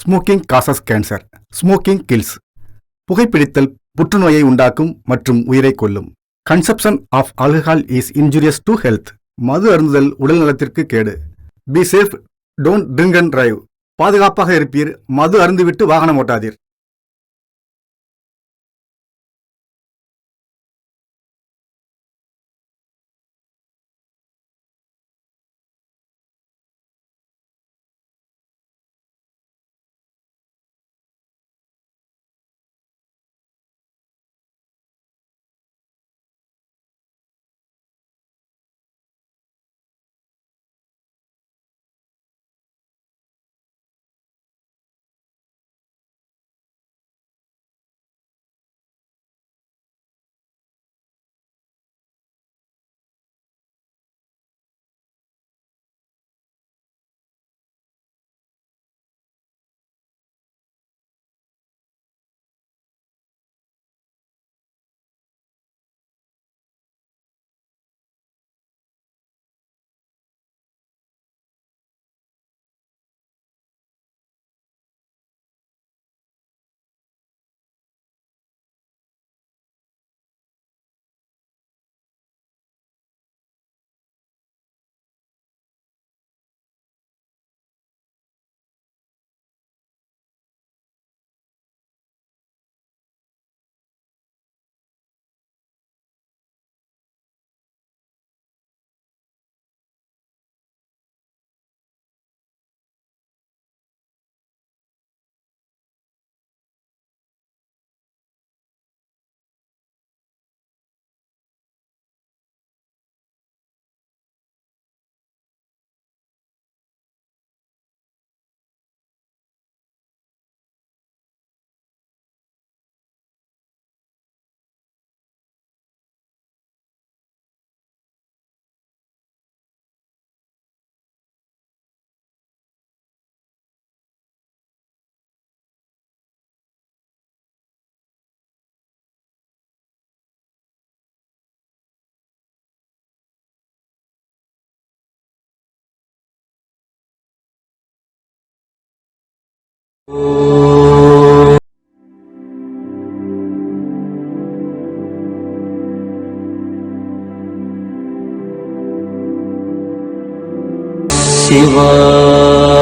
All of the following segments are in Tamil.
Smoking causes cancer. Smoking kills. புகைப்பிடித்தல் புற்றுநோயை உண்டாக்கும் மற்றும் உயிரை கொல்லும். Consumption of alcohol is injurious to health. மது அருந்துதல் உடல் நலத்திற்கு கேடு. Be safe, don't drink and drive. பாதுகாப்பாக இருப்பீர், மது அருந்துவிட்டு வாகனம் ஓட்டாதீர். சிவாய.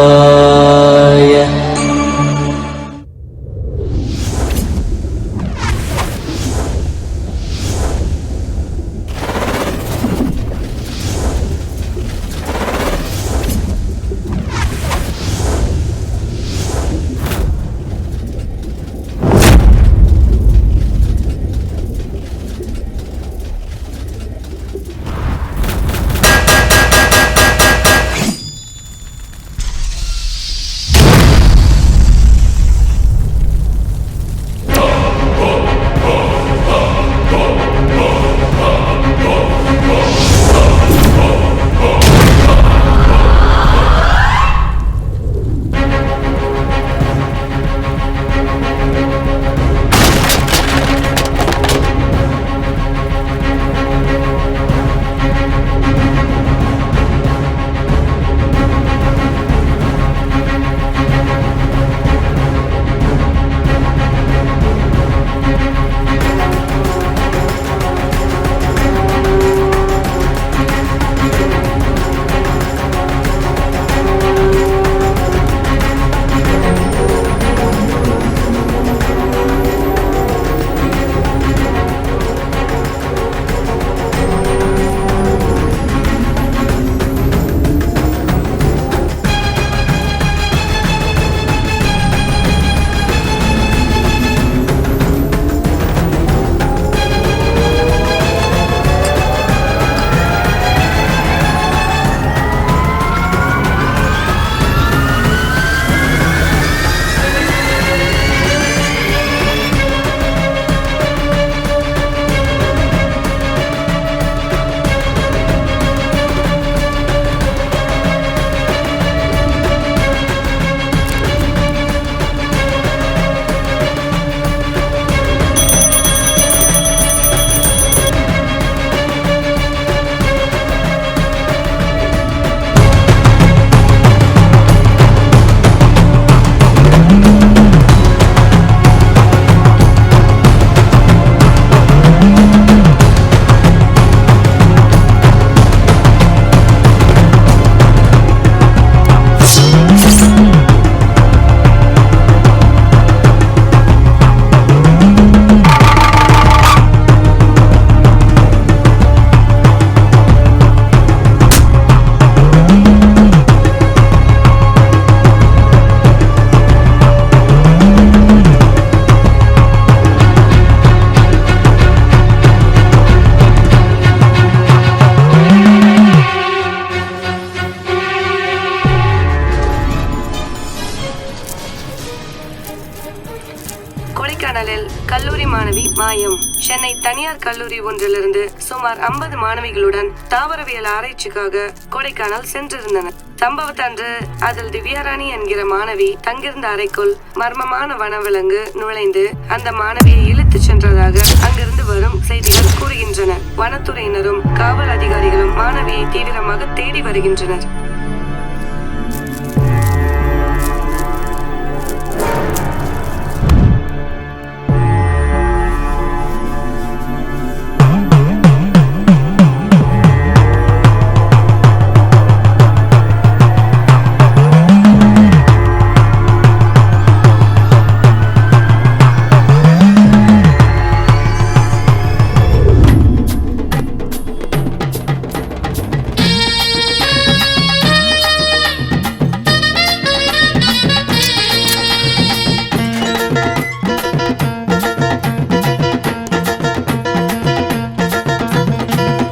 கொடைக்கானலில் கல்லூரி மாணவி மாயம். சென்னை தனியார் கல்லூரி ஒன்றிலிருந்து சுமார் 50 மாணவிகளுடன் தாவரவியல் ஆராய்ச்சிக்காக கொடைக்கானல் சென்றிருந்தனர். சம்பவத்தன்று அதில் திவ்யாராணி என்கிற மாணவி தங்கியிருந்த அறைக்குள் மர்மமான வனவிலங்கு நுழைந்து அந்த மாணவியை இழுத்து சென்றதாக அங்கிருந்து வரும் செய்திகள் கூறுகின்றன. வனத்துறையினரும் காவல் அதிகாரிகளும் மாணவியை தீவிரமாக தேடி வருகின்றனர்.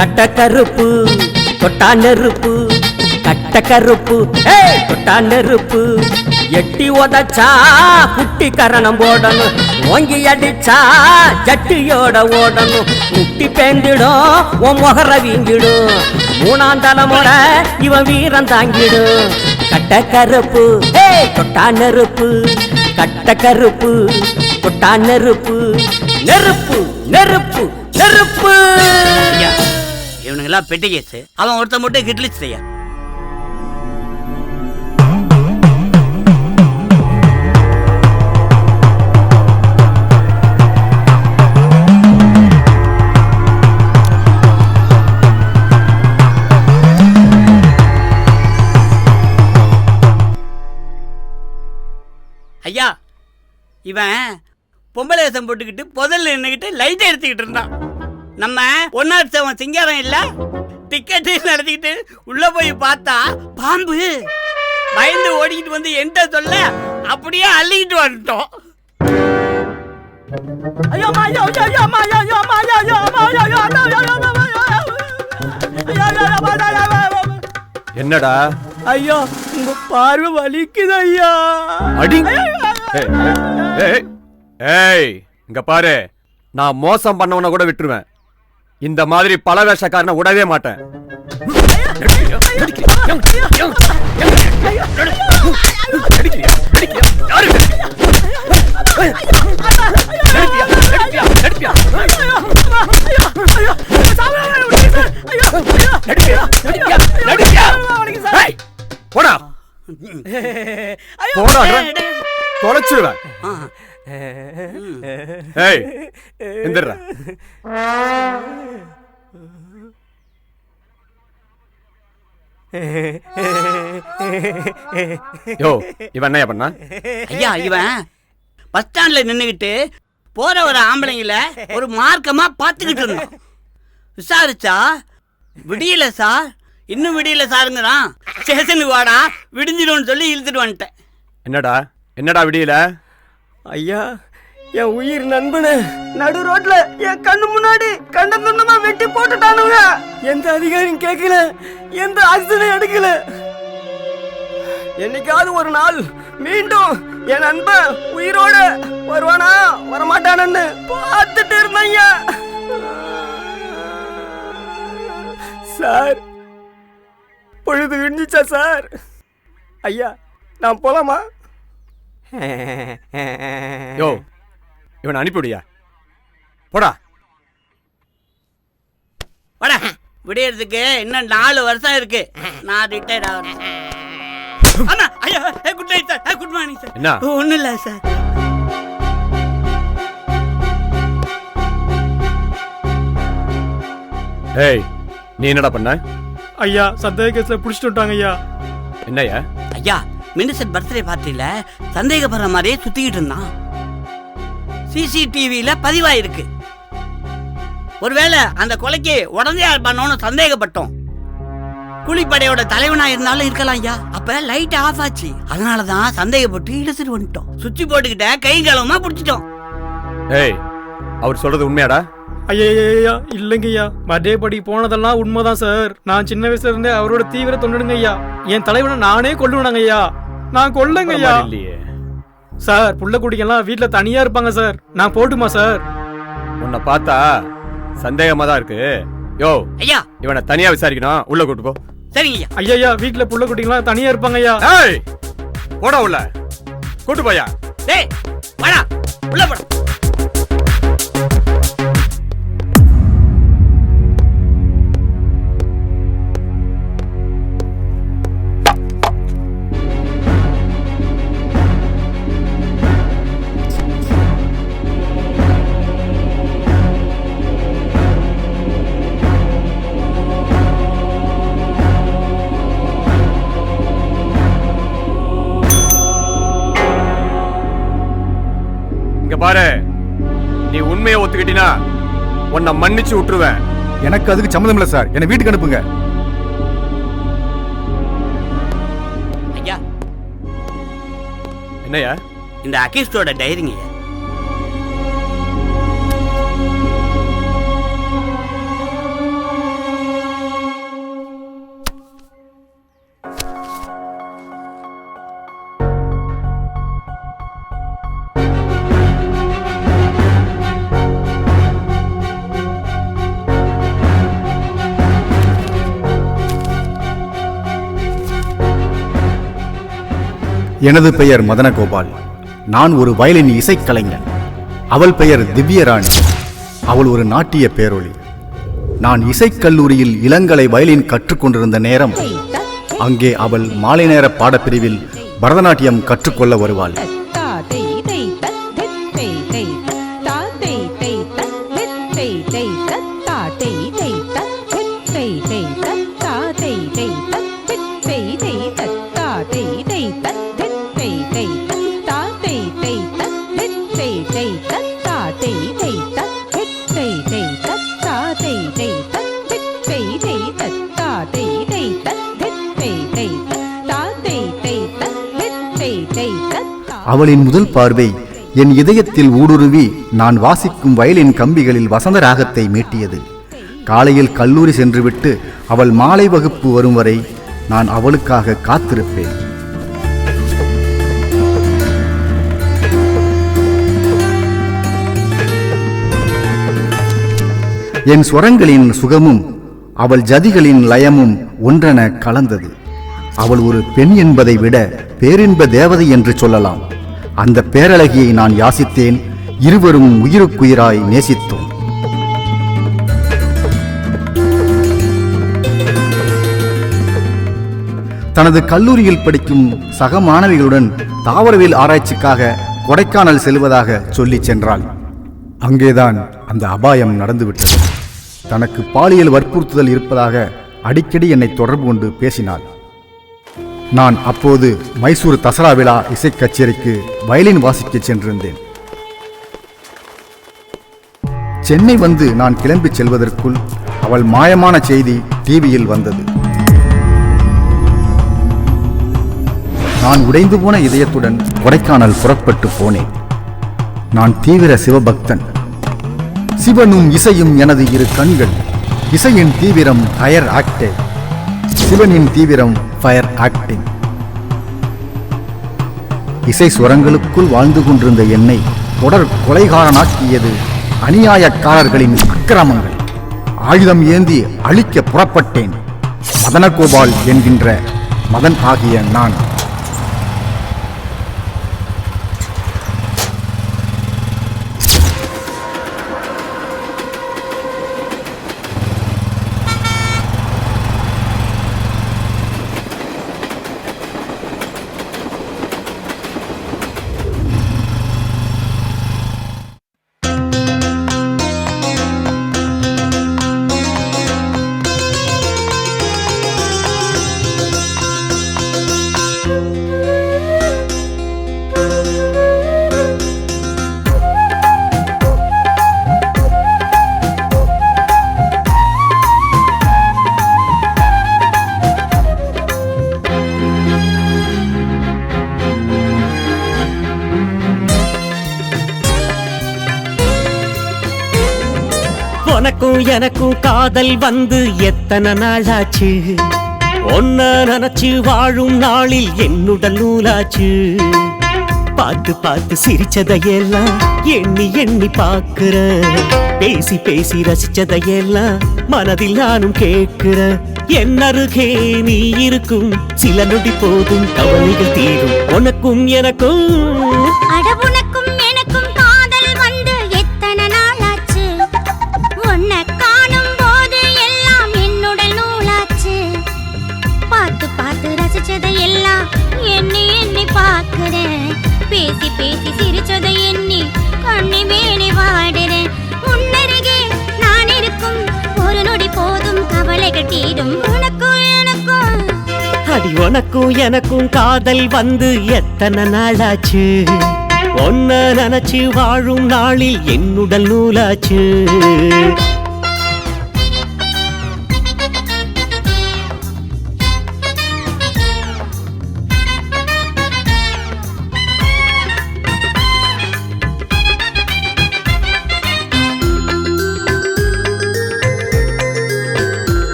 கட்ட கருப்பு தொட்டா நெருப்பு, கட்ட கருப்பு தொட்டா நெருப்பு. எட்டி உதச்சா குட்டி கரணம் போடணும், ஓங்கி அடிச்சா ஜட்டியோட ஓடணும். முட்டி பேந்திடும் உன் முகர வீங்கிடும், 3ஆம் தலைமுறை இவன் வீரம் தாங்கிடும். கட்ட கருப்பு தொட்டா நெருப்பு, கட்ட கருப்பு தொட்டா நெருப்பு. நெருப்பு நெருப்பு நெருப்பு. இவனுங்கெல்லாம் பெட்டி கேஸ், அவன் ஒருத்த மட்டும் கிட்லிஸ் செய்ய. ஐயா, இவன் பொம்பளை வேஷம் போட்டுக்கிட்டு புதல்ல நின்னுக்கிட்டு லைட் எடுத்துக்கிட்டு இருந்தான். நம்ம 107 சிங்காரம் இல்ல, டிக்கெட்டு நடத்திக்கிட்டு உள்ள போய் பார்த்தா பாம்பு. பயந்து ஓடிக்கிட்டு வந்து என்கிட்ட சொல்ல, அப்படியே அள்ளிக்கிட்டு வந்துட்டோம். என்னடா ஐயா, உங்க பார்வை வலிக்குது ஐயா. அடி. ஏய், இங்க பாரு, நான் மோசம் பண்ணவன கூட விட்டுருவேன், இந்த மாதிரி பல வேஷக்காரனை விடவே மாட்டேன். போடா போடா, தொலைச்சிருவேன். ஏய், எந்திரா. யோ, இவன் என்ன பண்ணா? ஐயா, இவன் பஸ் ஸ்டாண்ட்ல நின்னுகிட்டு போற ஒரு ஆம்பளைங்கள ஒரு மார்க்கமா பாத்துக்கிட்டு இருந்தான். விசாரிச்சா விடியல சார், இன்னும் விடியல சாருங்கிறான். ஸ்டேஷனுக்கு வாடா, விடிஞ்சிடும்னு சொல்லி இழுத்துட்டு வந்துட்டேன். என்னடா என்னடா விடியல? ஐயா, என் உயிர் நண்பனு நடு ரோட்ல என் கண்ணு முன்னாடி கண்ட துண்டமா வெட்டி போட்டுட்டானுங்க. எந்த அதிகாரியும் கேட்கல, எந்த ஆக்சிஜனும் எடுக்கல. என்னைக்காவது ஒரு நாள் மீண்டும் என் நண்பன் உயிரோட வருவானா வரமாட்டானு பார்த்துட்டு இருந்தேங்க. சார், பொழுது விடிஞ்சிச்சா சார்? ஐயா, நான் போலாமா? யோ, இவனை அனுப்பிவிடியா? போடா வாடா, விடியறதுக்கு இன்னும் 4 வருஷம் இருக்கு. நான் ரிட்டையர்ட் ஆகணும். அண்ணா, ஐயா, good night sir. Good morning sir. என்ன? ஒன்றும் இல்லை சார். ஏய், நீ என்னடா பண்ண? ஐயா, சந்தேக கேஸ்ல புடிச்சிட்டு வந்துட்டாங்க ஐயா. என்னய்யா? ஐயா, மினிஸ்டர் பர்த்டே பார்ட்டியில சந்தேகப்படுற மாதிரியே சுத்திக்கிட்டு இருந்தான். சிசிடிவியில பதிவாயிருக்கு. ஒருவேளை அந்த கொலைக்கு உடனே பண்ணோன்னு சந்தேகப்பட்டோம். கூலிப்படையோட தலைவனா இருந்தாலும் இருக்கலாம் ஐயா. அப்ப லைட் ஆஃப் ஆச்சு, அதனாலதான் சந்தேகப்பட்டு இழுத்துட்டு வந்துட்டோம். சுவிட்ச் போட்டுக்கிட்ட கை களவுமா புடிச்சிட்டோம். ஏய், அவர் சொல்றது உண்மையாடா? ஐயா, இல்லைங்க ஐயா, பர்த்டே படி போனதெல்லாம் உண்மைதான் சார். நான் சின்ன வயசுல இருந்தே அவரோட தீவிர தொண்டனுங்க ஐயா. என் தலைவனை நானே கொல்லுவேனாங்க ஐயா. நான் கொல்லுங்க ஐயா. இல்லையே. சார் புள்ள குடிக்கலாம் வீட்ல தனியா இருப்பாங்க சார். நான் போட்டுமா சார்? உன்னை பார்த்தா சந்தேகமா தான் இருக்கு. யோ ஐயா இவனை தனியா விசாரிக்கணும், உள்ள கூட்டு போ. சரிங்க ஐயா. ஐயா வீட்ல புள்ள குடிக்கலாம் தனியா இருப்பாங்க ஐயா. ஏய் போடா உள்ள, கூட்டு போயா. டேய் வாடா உள்ள போடா. இங்க பாரு, நீ உண்மையை ஒத்துக்கிட்டினா உன்னை மன்னிச்சு விட்டுருவேன். எனக்கு அதுக்கு சம்மந்தம் இல்லை சார். என்னை வீட்டுக்கு அனுப்புங்க. ஐயா என்னையா? இந்த அகிஸ்டோட டைரிங்க ஐயா. எனது பெயர் மதனகோபால். நான் ஒரு வயலின் இசைக்கலைஞன். அவள் பெயர் திவ்யராணி. அவள் ஒரு நாட்டிய பேரொளி. நான் இசைக்கல்லூரியில் இளங்கலை வயலின் கற்றுக்கொண்டிருந்த நேரம் அங்கே அவள் மாலை நேர பாடப்பிரிவில் பரதநாட்டியம் கற்றுக்கொள்ள வருவாள். அவளின் முதல் பார்வை என் இதயத்தில் ஊடுருவி நான் வாசிக்கும் வயலின் கம்பிகளில் வசந்த ராகத்தை மீட்டியது. காலையில் கல்லூரி சென்றுவிட்டு அவள் மாலை வகுப்பு வரும் வரை நான் அவளுக்காக காத்திருப்பேன். என் ஸ்வரங்களின் சுகமும் அவள் ஜதிகளின் லயமும் ஒன்றென கலந்தது. அவள் ஒரு பெண் என்பதை விட பேரின்ப தேவதை என்று சொல்லலாம். அந்த பேரழகியை நான் யாசித்தேன். இருவரும் உயிருக்குயிராய் நேசித்தோம். தனது கல்லூரியில் படிக்கும் சக மாணவிகளுடன் தாவரவியல் ஆராய்ச்சிக்காக கொடைக்கானல் செல்வதாக சொல்லி சென்றாள். அங்கேதான் அந்த அபாயம் நடந்துவிட்டது. தனக்கு பாலியல் வற்புறுத்துதல் இருப்பதாக அடிக்கடி என்னை தொடர்பு கொண்டு பேசினாள். நான் அப்போது மைசூர் தசரா விழா இசை கச்சேரிக்கு வயலின் வாசிக்க சென்றிருந்தேன். சென்னை வந்து நான் கிளம்பி செல்வதற்குள் அவள் மாயமான செய்தி டிவியில் வந்தது. நான் உடைந்து போன இதயத்துடன் கொடைக்கானல் புறப்பட்டு போனேன். நான் தீவிர சிவபக்தன். சிவனும் இசையும் எனது இரு கண்கள். இசையின் தீவிரம் ஹையர் ஆக்டேவ், சிவனின் தீவிரம் ஃபயர் ஆக்டிங். இசை சுரங்களுக்குள் வாழ்ந்து கொண்டிருந்த என்னை தொடர் கொலைகாரனாக்கியது அநியாயக்காரர்களின் அக்கிரமங்கள். ஆயுதம் ஏந்தி அழிக்க புறப்பட்டேன். மதனகோபால் என்கின்ற மதன் ஆகிய நான். உனக்கும் எனக்கும் காதல் வந்து எத்தனை நாளாச்சு, ஒன்ன நினைச்சு வாழும் நாளில் என்னுடன் நூலாச்சு. பார்த்து பார்த்து சிரிச்சதையெல்லாம் எண்ணி எண்ணி பார்க்கிறேன். பேசி பேசி ரசிச்சதையெல்லாம் மனதில் நானும் கேட்கிறேன். என் அருகே நீ இருக்கும் சில நொடி போதும் கவலைகள் தீரும். உனக்கும் எனக்கும் அட உனக்கும் எனக்கும் காதல் வந்து எத்தனை நாளாச்சு. உன்னை காணும் போது எல்லாம் என்னுடைய நூலாச்சு. பார்த்து பார்த்து ரசிச்சதை எல்லாம் எண்ணி எண்ணி பார்க்கிறேன். பேசி பேசி சிரிச்சதை எண்ணி கண்ணி மேனி வாடுறேன். உன்னருகே நான் இருக்கும் ஒரு நொடி போதும் கவலைகள் தீரும். உனக்கும் எனக்கும் அடி உனக்கும் எனக்கும் காதல் வந்து எத்தனை நாளாச்சு. ஒன்ன நினைச்சு வாழும் நாளில் என்னுடல் நூலாச்சு.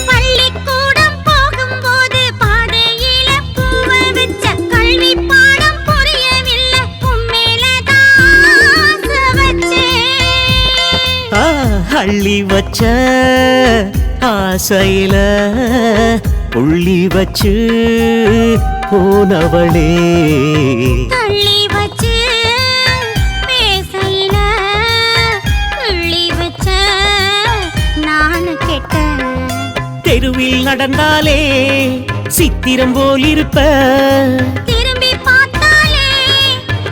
பள்ளிக்கூடம் போகும்போது பாதையில பூவை வச்ச கல்வி பாடம் புரியவில்லை. உண்மையிலதான் ஆசை வச்சேன். அள்ளி வச்ச ஆசையில புள்ளி வச்சு போனவளே. தள்ளி வச்சு பேசையில கிள்ளி வச்ச நானு கேட்டேன். தெருவில் நடந்தாலே சித்திரம் போல் இருப்ப. திரும்பி பார்த்தாலே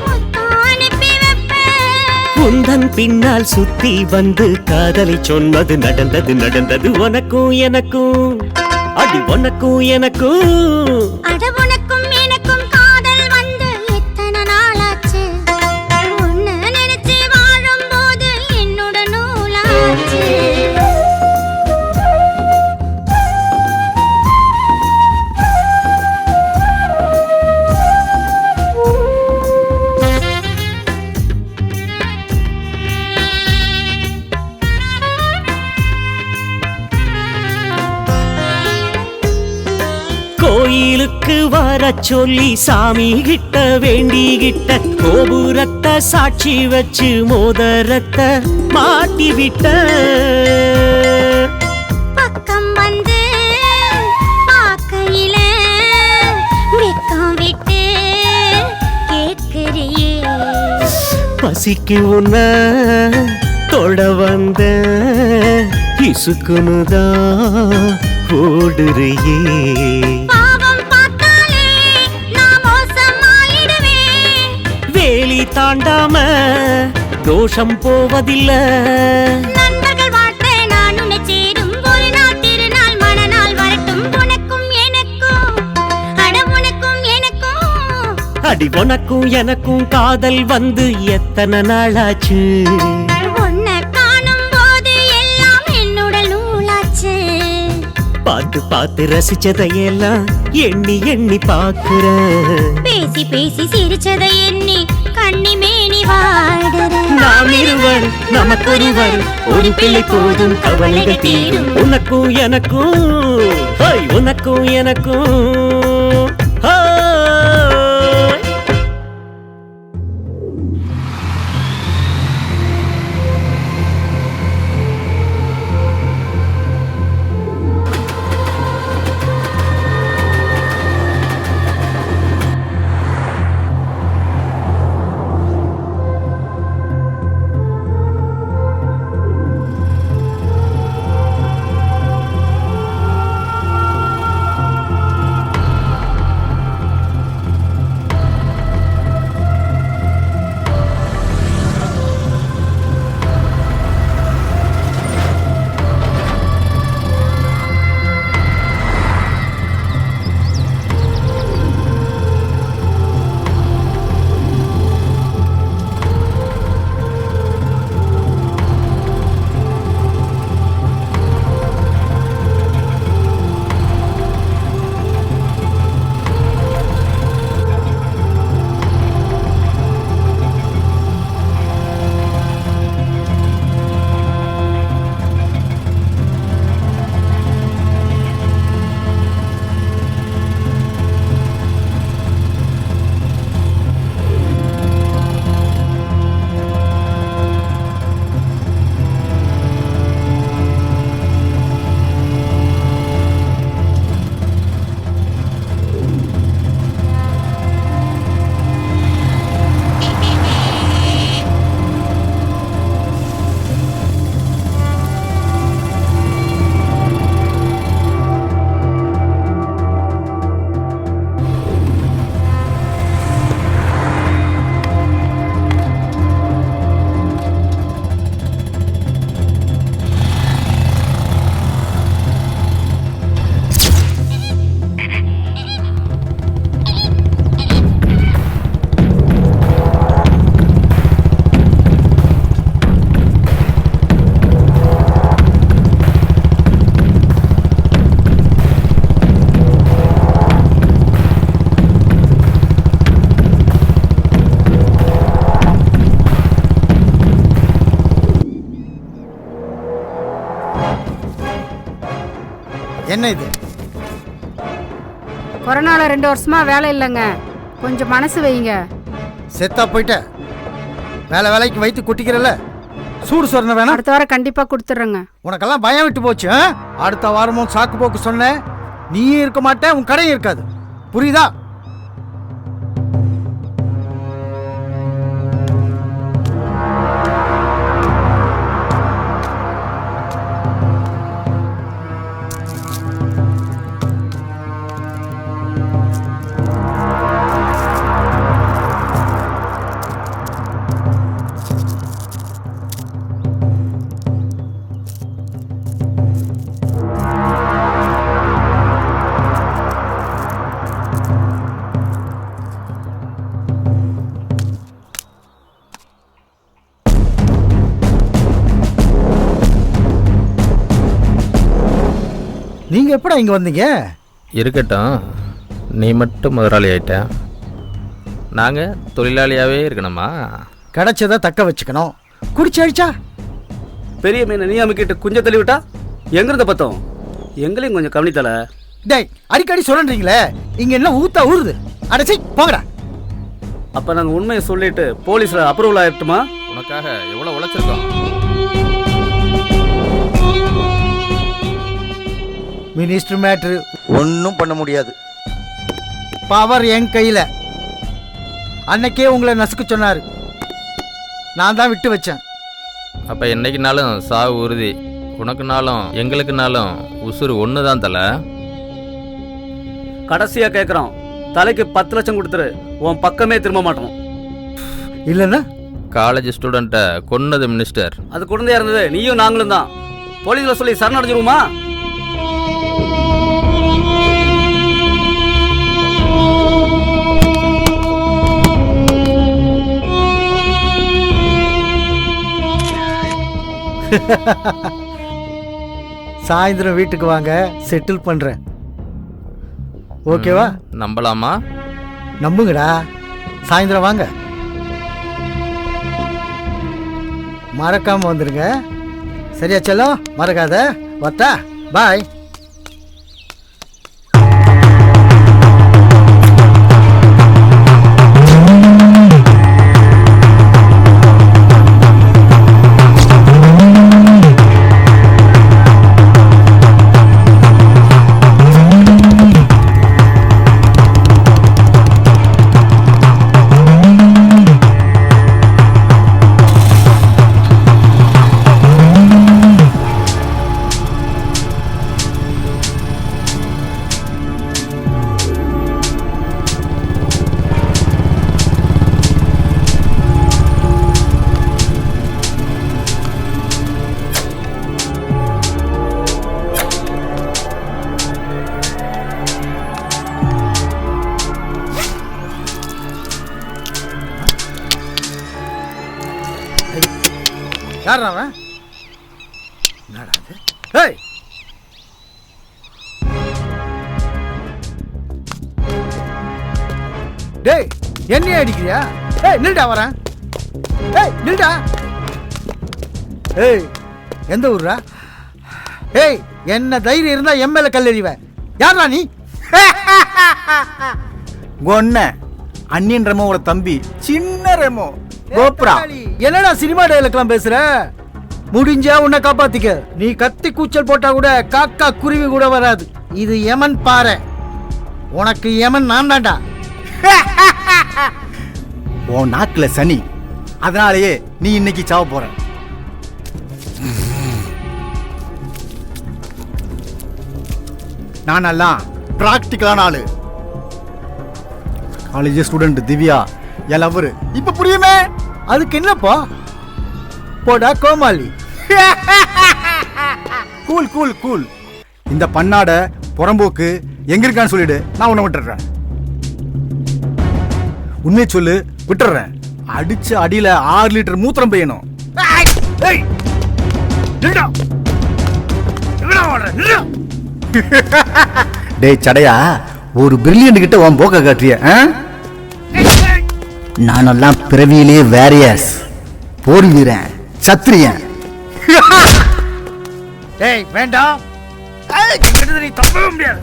முத்தம் அனுப்பி வைப்பேன். உந்தன் பின்னால் சுத்தி வந்து காதலை சொன்னது நடந்தது நடந்தது. உனக்கும் எனக்கும் அடி உனக்கும் எனக்கும் அட உனக்கும் எனக்கும் காதல் வந்து எத்தனை நாளாச்சு. உன்னை நினைச்சு வாழும் போது என்னோட நூலாச்சு. கோயிலுக்கு வர சொல்லி சாமி கிட்ட வேண்டிக்கிட்ட. கோபுரத்தை சாட்சி வச்சு மோதிரத்தை மாட்டி விட்ட. பக்கம் வந்து பார்க்கையில வெக்கம் விட்டு கேட்கிறியே. பசிக்கு உன்ன தொட வந்த இசுக்குனுதான் ஓடுறியே. பாவம் பார்த்தாலே நான் மோசமாயிடுவேன். வேலி தாண்டாம தோஷம் போவதில்லை. நண்பர்கள் வாழ்க்கை நான் உன்னை சேரும் ஒரு நாள் திருநாள் மனநாள் வரட்டும். உனக்கும் எனக்கும் அட உனக்கும் எனக்கும் அடி உனக்கும் எனக்கும் காதல் வந்து எத்தனை நாளாச்சு. உன்னை காணும் போது எல்லாம் என்னோட நூலாச்சு. பார்த்து பார்த்து ரசிச்சதையெல்லாம் எண்ணி எண்ணி பார்க்கிறேன். பேசி பேசி சிரிச்சதை எண்ணி கண்ணி மேனி வாடுறேன். நாம் இருவர் நமக்கொருவர் ஒரு பிள்ளை போதும் கவலைகள் தீரும். உனக்கும் எனக்கும் ஹோய் உனக்கும் எனக்கும் ஹோய். என்ன இது? கொரோனால 2 வருஷமா வேலை இல்லைங்க, கொஞ்சம் மனசு வைங்க. செத்தா போயிட்ட, வேலைக்கு வைத்து கொட்டிக்கிறல. சூடு சொன்ன வேணா, அடுத்த வாரம் கண்டிப்பா கொடுத்துட்றேங்க. உனக்கெல்லாம் பயம் விட்டு போச்சு. அடுத்த வாரமும் சாக்கு போக்கு சொன்ன, நீயும் இருக்க மாட்டே, உன் கடையும் இருக்காது. புரியுதா? நீங்க எப்படா இங்க வந்தீங்க? இருக்கட்டும், நீ மட்டும் முதலாளி ஆயிட்ட, நாங்க தொழிலாளியாவே இருக்கணுமா? கிடைச்சதை தக்க வச்சுக்கணும். குடிச்சாயிச்சா? பெரிய மீனை நீ அமைக்கிட்டு குஞ்ச தள்ளி விட்டா எங்கிருந்த பத்தம்? எங்களையும் கொஞ்சம் கவனித்தல. டேய், அடிக்கடி சொல்றீங்களே, இங்க என்ன ஊத்தா ஊறுது? அடச்சி போங்கடா. அப்ப நாங்க உண்மையை சொல்லிட்டு போலீஸ்ல அப்ரூவல் ஆயிட்டுமா? உனக்காக எவ்வளவு உழைச்சிருக்கோம். மினிஸ்டர் மேட்ரு ஒன்றும் பண்ண முடியாது. பவர் என் கையில். அன்னைக்கே உங்களை நசுக்க சொன்னார், நான் தான் விட்டு வச்சேன். அப்ப என்னைக்குனாலும் சாவு உறுதி. உனக்குனாலும் எங்களுக்குனாலும் உசுறு ஒன்று தான் தலை. கடைசியா கேட்குறோம், தலைக்கு 10 லட்சம் கொடுத்துரு, உன் பக்கமே திரும்ப மாட்டோம். இல்லைன்னா காலேஜ் ஸ்டூடெண்ட்டை கொன்னது மினிஸ்டர். அது குழந்தையா இருந்தது நீயும் நாங்களும் தான். போலீஸ்ல சொல்லி சரணடைஞ்சிருவோமா? சாயந்தரம் வீட்டுக்கு வாங்க, செட்டில் பண்றேன். ஓகேவா? நம்பலாமா? நம்புங்கடா. சாயந்தரம் வாங்க, மறக்காம வந்துருங்க. சரியா செல்லம்? மறக்காத. வரட்டா? பாய். யார் அவன்? ஏய், டேய், என்னைய அடிக்கிறியா? ஏய், நில்டா வரேன். ஏய், நில்டா. ஏய், எந்த ஊர்ரா? ஏய், என்ன தைரியம் இருந்தா எம்எல்ஏ கல்லெறிவேன். யாரா நீ? கொன்ன அன்னியன் ரெமோவோட தம்பி சின்ன ரெமோ கோப்ரா. என்னடா சினிமா டயலாக்லாம் பேசுற? முடிஞ்சா உன்னை காப்பாத்திக்க. நீ கத்தி கூச்சல் போட்டா கூட காக்கா குருவி கூட வராது. இது யமன் பாறை. உனக்கு யமன் நான் தான்டா. உன் நாக்குல சனி, அதனாலேயே நீ இன்னைக்கு சாவ போற. நானெல்லாம் பிராக்டிக்கலான ஆளு. காலேஜ் ஸ்டூடெண்ட் திவ்யா என் லவ்வர். இப்ப புரியுமே? அதுக்கு என்னப்பா? போடா கோமாளி. Cool cool cool. இந்த பண்ணாட புறம்போக்கு எங்க இருக்கான்னு சொல்லிடு, நான் உன்னை விட்டுறேன். உண்மையை சொல்லு, விட்டுறேன். அடிச்ச அடியில 6 லிட்டர் மூத்திரம் பெய்யணும். டேய் சடையா, ஒரு பிரில்லியன்ட் கிட்ட உன் போக்க காட்டிய. நானெல்லாம் பிறவியிலே வேரியஸ், போர் வீரன், சத்திரியன். டேய் வேண்டாம். நீ தப்பவே முடியாது.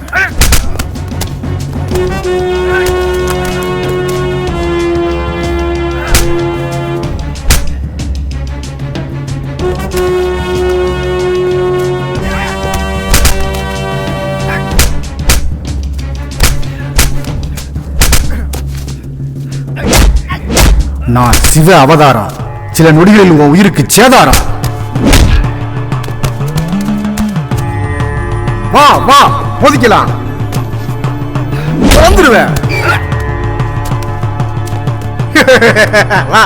நான் சிவ அவதாரம். சில நொடிகளில் உன் உயிருக்கு சேதாரம். வா வா மோதிக்கலாம். வந்துருவேன். வா.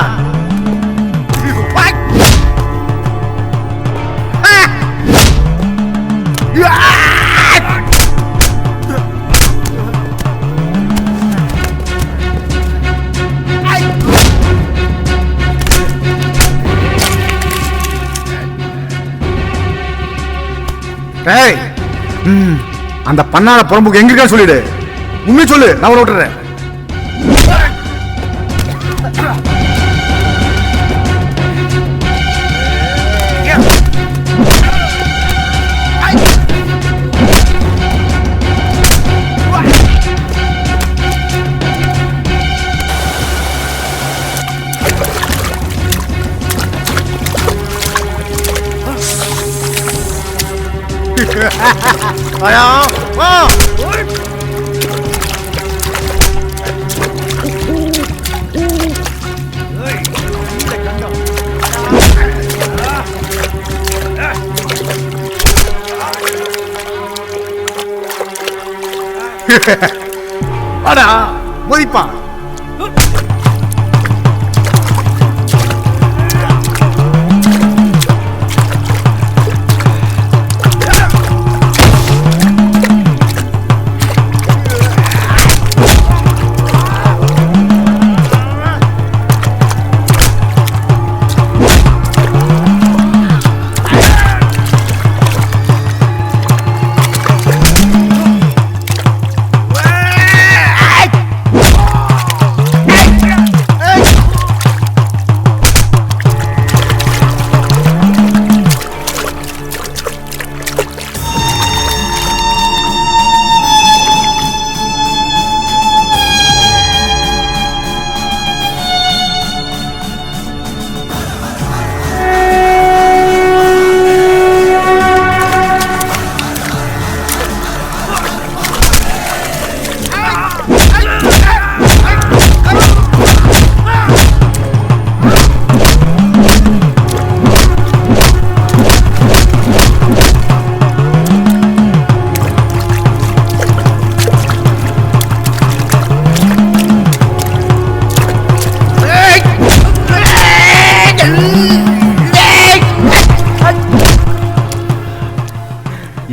அந்த பண்ணாட புறம்புக்கு எங்க இருக்கா சொல்லிடு. உண்மை சொல்லு, நான் அவனை விட்டுறேன். அடா மோதிப்பான்.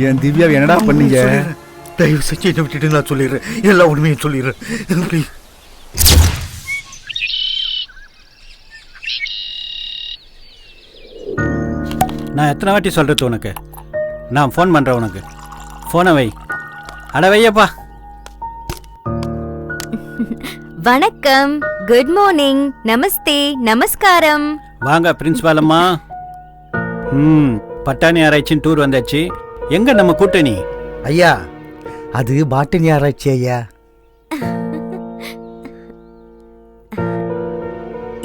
என் திவ்யா என்னடா பண்ணீங்க? தயவு செஞ்சு என்ன விட்டுட்டு நான் சொல்லிடுறேன். எல்லா உண்மையும் சொல்லிடுறேன். ப்ளீஸ். நான் எத்தனை வாட்டி சொல்கிறது உனக்கு? நான் ஃபோன் பண்ணுறேன் உனக்கு. ஃபோனை வை. அட வையப்பா. வணக்கம், குட் மார்னிங், நமஸ்தே, நமஸ்காரம். வாங்க பிரின்சிபால் அம்மா. பட்டாணி ஆராய்ச்சின்னு டூர் வந்தாச்சு. எங்க நம்ம கூட்டணி? ஐயா, அது பாட்டனி ஆராய்ச்சி ஐயா.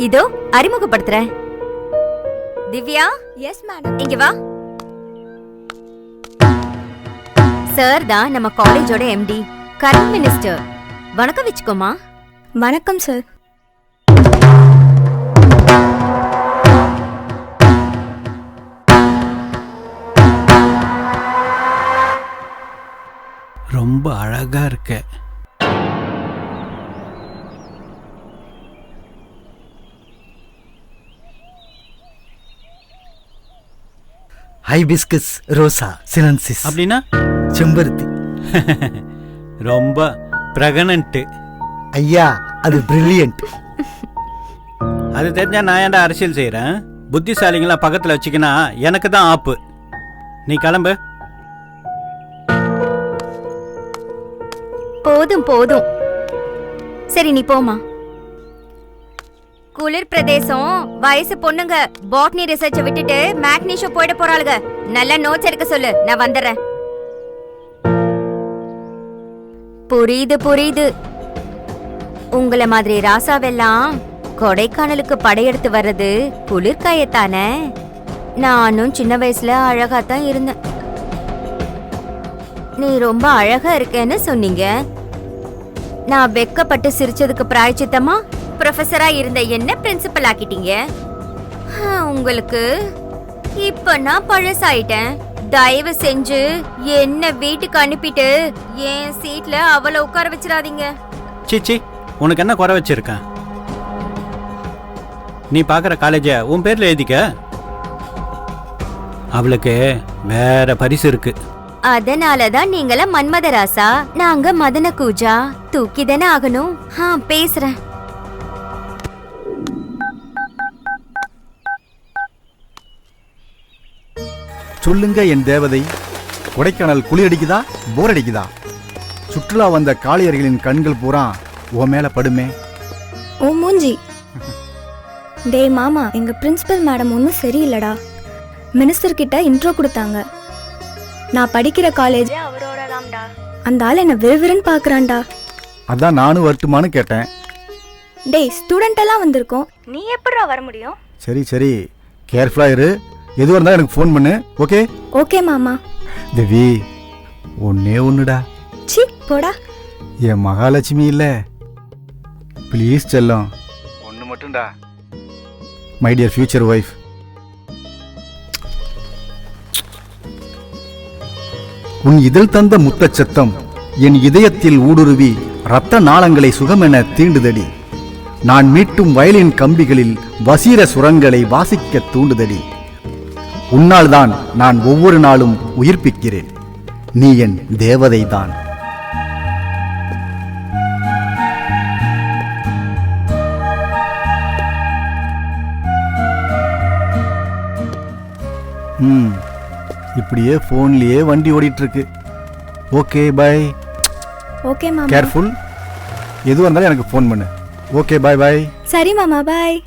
இதோ அறிமுகப்படுத்துறேன். திவ்யா. Yes madam. இங்க வா. சார் தான் நம்ம காலேஜோட எம்டி, கரண்ட் மினிஸ்டர். வணக்கம் வச்சுக்கோமா. வணக்கம் சார். ரொம்ப அழகா இருக்க. ஹைபிஸ்கஸ் ரோசா சினன்சிஸ். அப்படின்னா செம்பருத்தி. ரொம்ப பிரகனன்ட். ஐயா, அது பிரில்லியன்ட். அது தெரிஞ்சா நான் ஏன்டா அரசியல் செய்யறேன்? புத்திசாலிங்களா பக்கத்துல வச்சுக்கினா எனக்கு தான் ஆப்பு. நீ கிளம்பு. போதும் போதும். சரி நீ போமா. குளிர் பிரதேசம், வயசு பொண்ணுங்க பாட்னி ரிசர்ச்சை விட்டுட்டு மேக்னி ஷோ போயிட போறாளுங்க. நல்ல நோட்ஸ் எடுக்க சொல்லு, நான் வந்துடுறேன். புரியுது புரியுது. உங்கள மாதிரி ராசாவெல்லாம் கொடைக்கானலுக்கு படையெடுத்து வர்றது குளிர்காயத்தானே. நானும் சின்ன வயசுல அழகாத்தான் இருந்தேன். நீ ரொம்ப அழகா இருக்கேன்னு சொன்னீங்க. நான் வெக்கப்பட்டு சிரிச்சதுக்கு பிராயச்சித்தமா ப்ரொஃபஸரா இருந்த என்ன பிரின்சிபல் ஆக்கிட்டீங்க. உங்களுக்கு இப்ப நான் பழசாயிட்டேன். தயவு செஞ்சு என்ன வீட்டுக்கு அனுப்பிட்டு என் சீட்ல அவளை உட்கார வச்சிடாதீங்க. சீச்சி, உனக்கு என்ன குறை வச்சிருக்கேன்? நீ பார்க்குற காலேஜை உன் பேரில் எழுதிக்க. அவளுக்கு வேற பரிசு இருக்கு. அதனாலதான் நீங்கள மன்மதராசா, நாங்க மதன கூஜா. தூக்கிதானே ஆகணும். பேசுறேன். சொல்லுங்க என் தேவதை, கொடைக்கானல் குளிரடிக்குதா போர் அடிக்குதா? சுற்றுலா வந்த காளையர்களின் கண்கள் பூரா ஓ மேல படுமே. ஓ மூஞ்சி. டே மாமா, எங்க பிரின்சிபல் மேடம் ஒன்றும் சரியில்லடா. மினிஸ்டர் கிட்ட இன்ட்ரோ கொடுத்தாங்க. நான் படிக்கிற காலேஜ் அவரோட தான்டா. அந்த ஆள் என்ன விறுவிறுன்னு பாக்குறான்டா. அதான் நானும் வரட்டுமான்னு கேட்டேன். டேய், ஸ்டூடெண்ட் எல்லாம் வந்திருக்கோம், நீ எப்படிடா வர முடியும்? சரி சரி, கேர்ஃபுல்லா இரு. எதுவாக இருந்தாலும் எனக்கு ஃபோன் பண்ணு. ஓகே ஓகே மாமா. தேவி, ஒன்னே ஒன்னுடா. சி போடா. என் மகாலட்சுமி இல்ல, ப்ளீஸ் செல்லம், ஒன்று மட்டும்டா. My dear future wife. உன் இதழ் தந்த முத்தச் சத்தம் என் இதயத்தில் ஊடுருவி இரத்த நாளங்களை சுகமென தீண்டுதடி. நான் மீட்டும் வயலின் கம்பிகளில் வசீர சுரங்களை வாசிக்க தூண்டுதடி. உன்னால்தான் நான் ஒவ்வொரு நாளும் உயிர்ப்பிக்கிறேன். நீ என் தேவதைதான். இப்படியே போன்லயே வண்டி ஓடிட்டு இருக்கு. Okay bye. ஓகே மாமா. கேர்ஃபுல். எதுவாக இருந்தாலும் எனக்கு ஃபோன் பண்ணு. Okay bye bye. சரி மாமா, பாய்.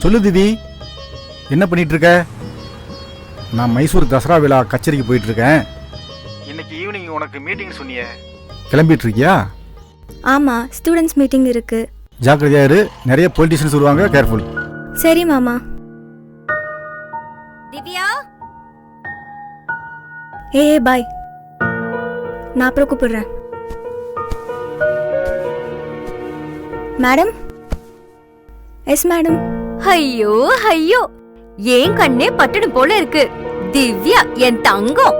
சொல்லு திவி, என்ன பண்ணிட்டு இருக்க? நான் மைசூர் தசரா விழா கச்சேரிக்கு போயிட்டு இருக்கேன். இன்னைக்கு ஈவினிங் உனக்கு மீட்டிங் சொன்னியே, கிளம்பிட்டு இருக்கியா? ஆமா, ஸ்டூடெண்ட்ஸ் மீட்டிங் இருக்கு. ஜாக்கிரதையா இரு, நிறைய பொலிட்டிஷியன்ஸ் வருவாங்க. கேர்ஃபுல். சரி மாமா. திவ்யா, பாய். நான் அப்புறம் கூப்பிடுறேன். மேடம். Yes madam. ஐயோ ஐயோ, ஏன் கண்ணே பட்டணும் போல இருக்கு. திவ்யா என் தங்கம்.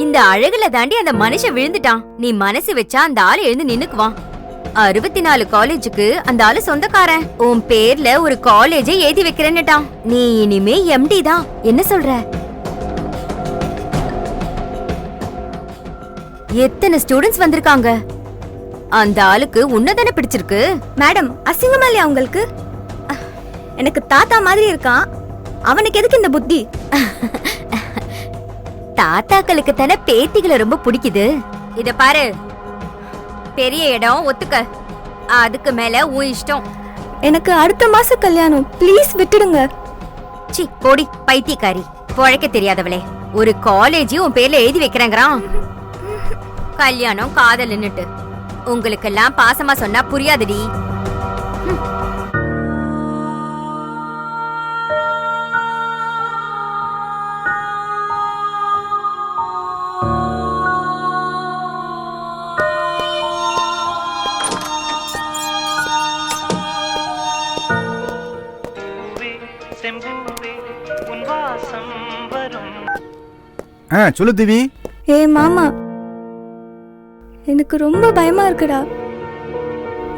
இந்த அழகுல தாண்டி அந்த மனுஷன் விழுந்துட்டான். நீ மனசு வச்சா அந்த ஆளு எழுந்து நின்னுக்குவான். 64 காலேஜுக்கு அந்த ஆளு சொந்தக்காரன். உன் பேர்ல ஒரு காலேஜை எழுதி வைக்கிறேன்னுட்டான். நீ இனிமே எம்டி தான். என்ன சொல்ற? எத்தனை ஸ்டூடெண்ட்ஸ் வந்திருக்காங்க. அந்த ஆளுக்கு உன்னதானே பிடிச்சிருக்கு. மேடம், அசிங்கமா இல்லையா உங்களுக்கு? எனக்கு தாத்தா மாதிரி இருக்கான், அவனுக்கு எதுக்கு இந்த புத்தி? தாத்தாக்களுக்கு தானே பேத்திகளை ரொம்ப பிடிக்குது. இத பாரு, பெரிய இடம் ஒத்துக்க, அதுக்கு மேல உன் இஷ்டம். எனக்கு அடுத்த மாசம் கல்யாணம், ப்ளீஸ் விட்டுடுங்க. சி போடி பைத்தியக்காரி, பொழைக்க தெரியாதவளே. ஒரு காலேஜ் உன் பேர்ல எழுதி வைக்கிறேங்கிறான். கல்யாணம் காதல்னுட்டு உங்களுக்கெல்லாம் பாசமா சொன்னா புரியாதுடி. சொல்லு திவி. மாமா, எனக்கு ரொம்ப பயமா இருக்குடா.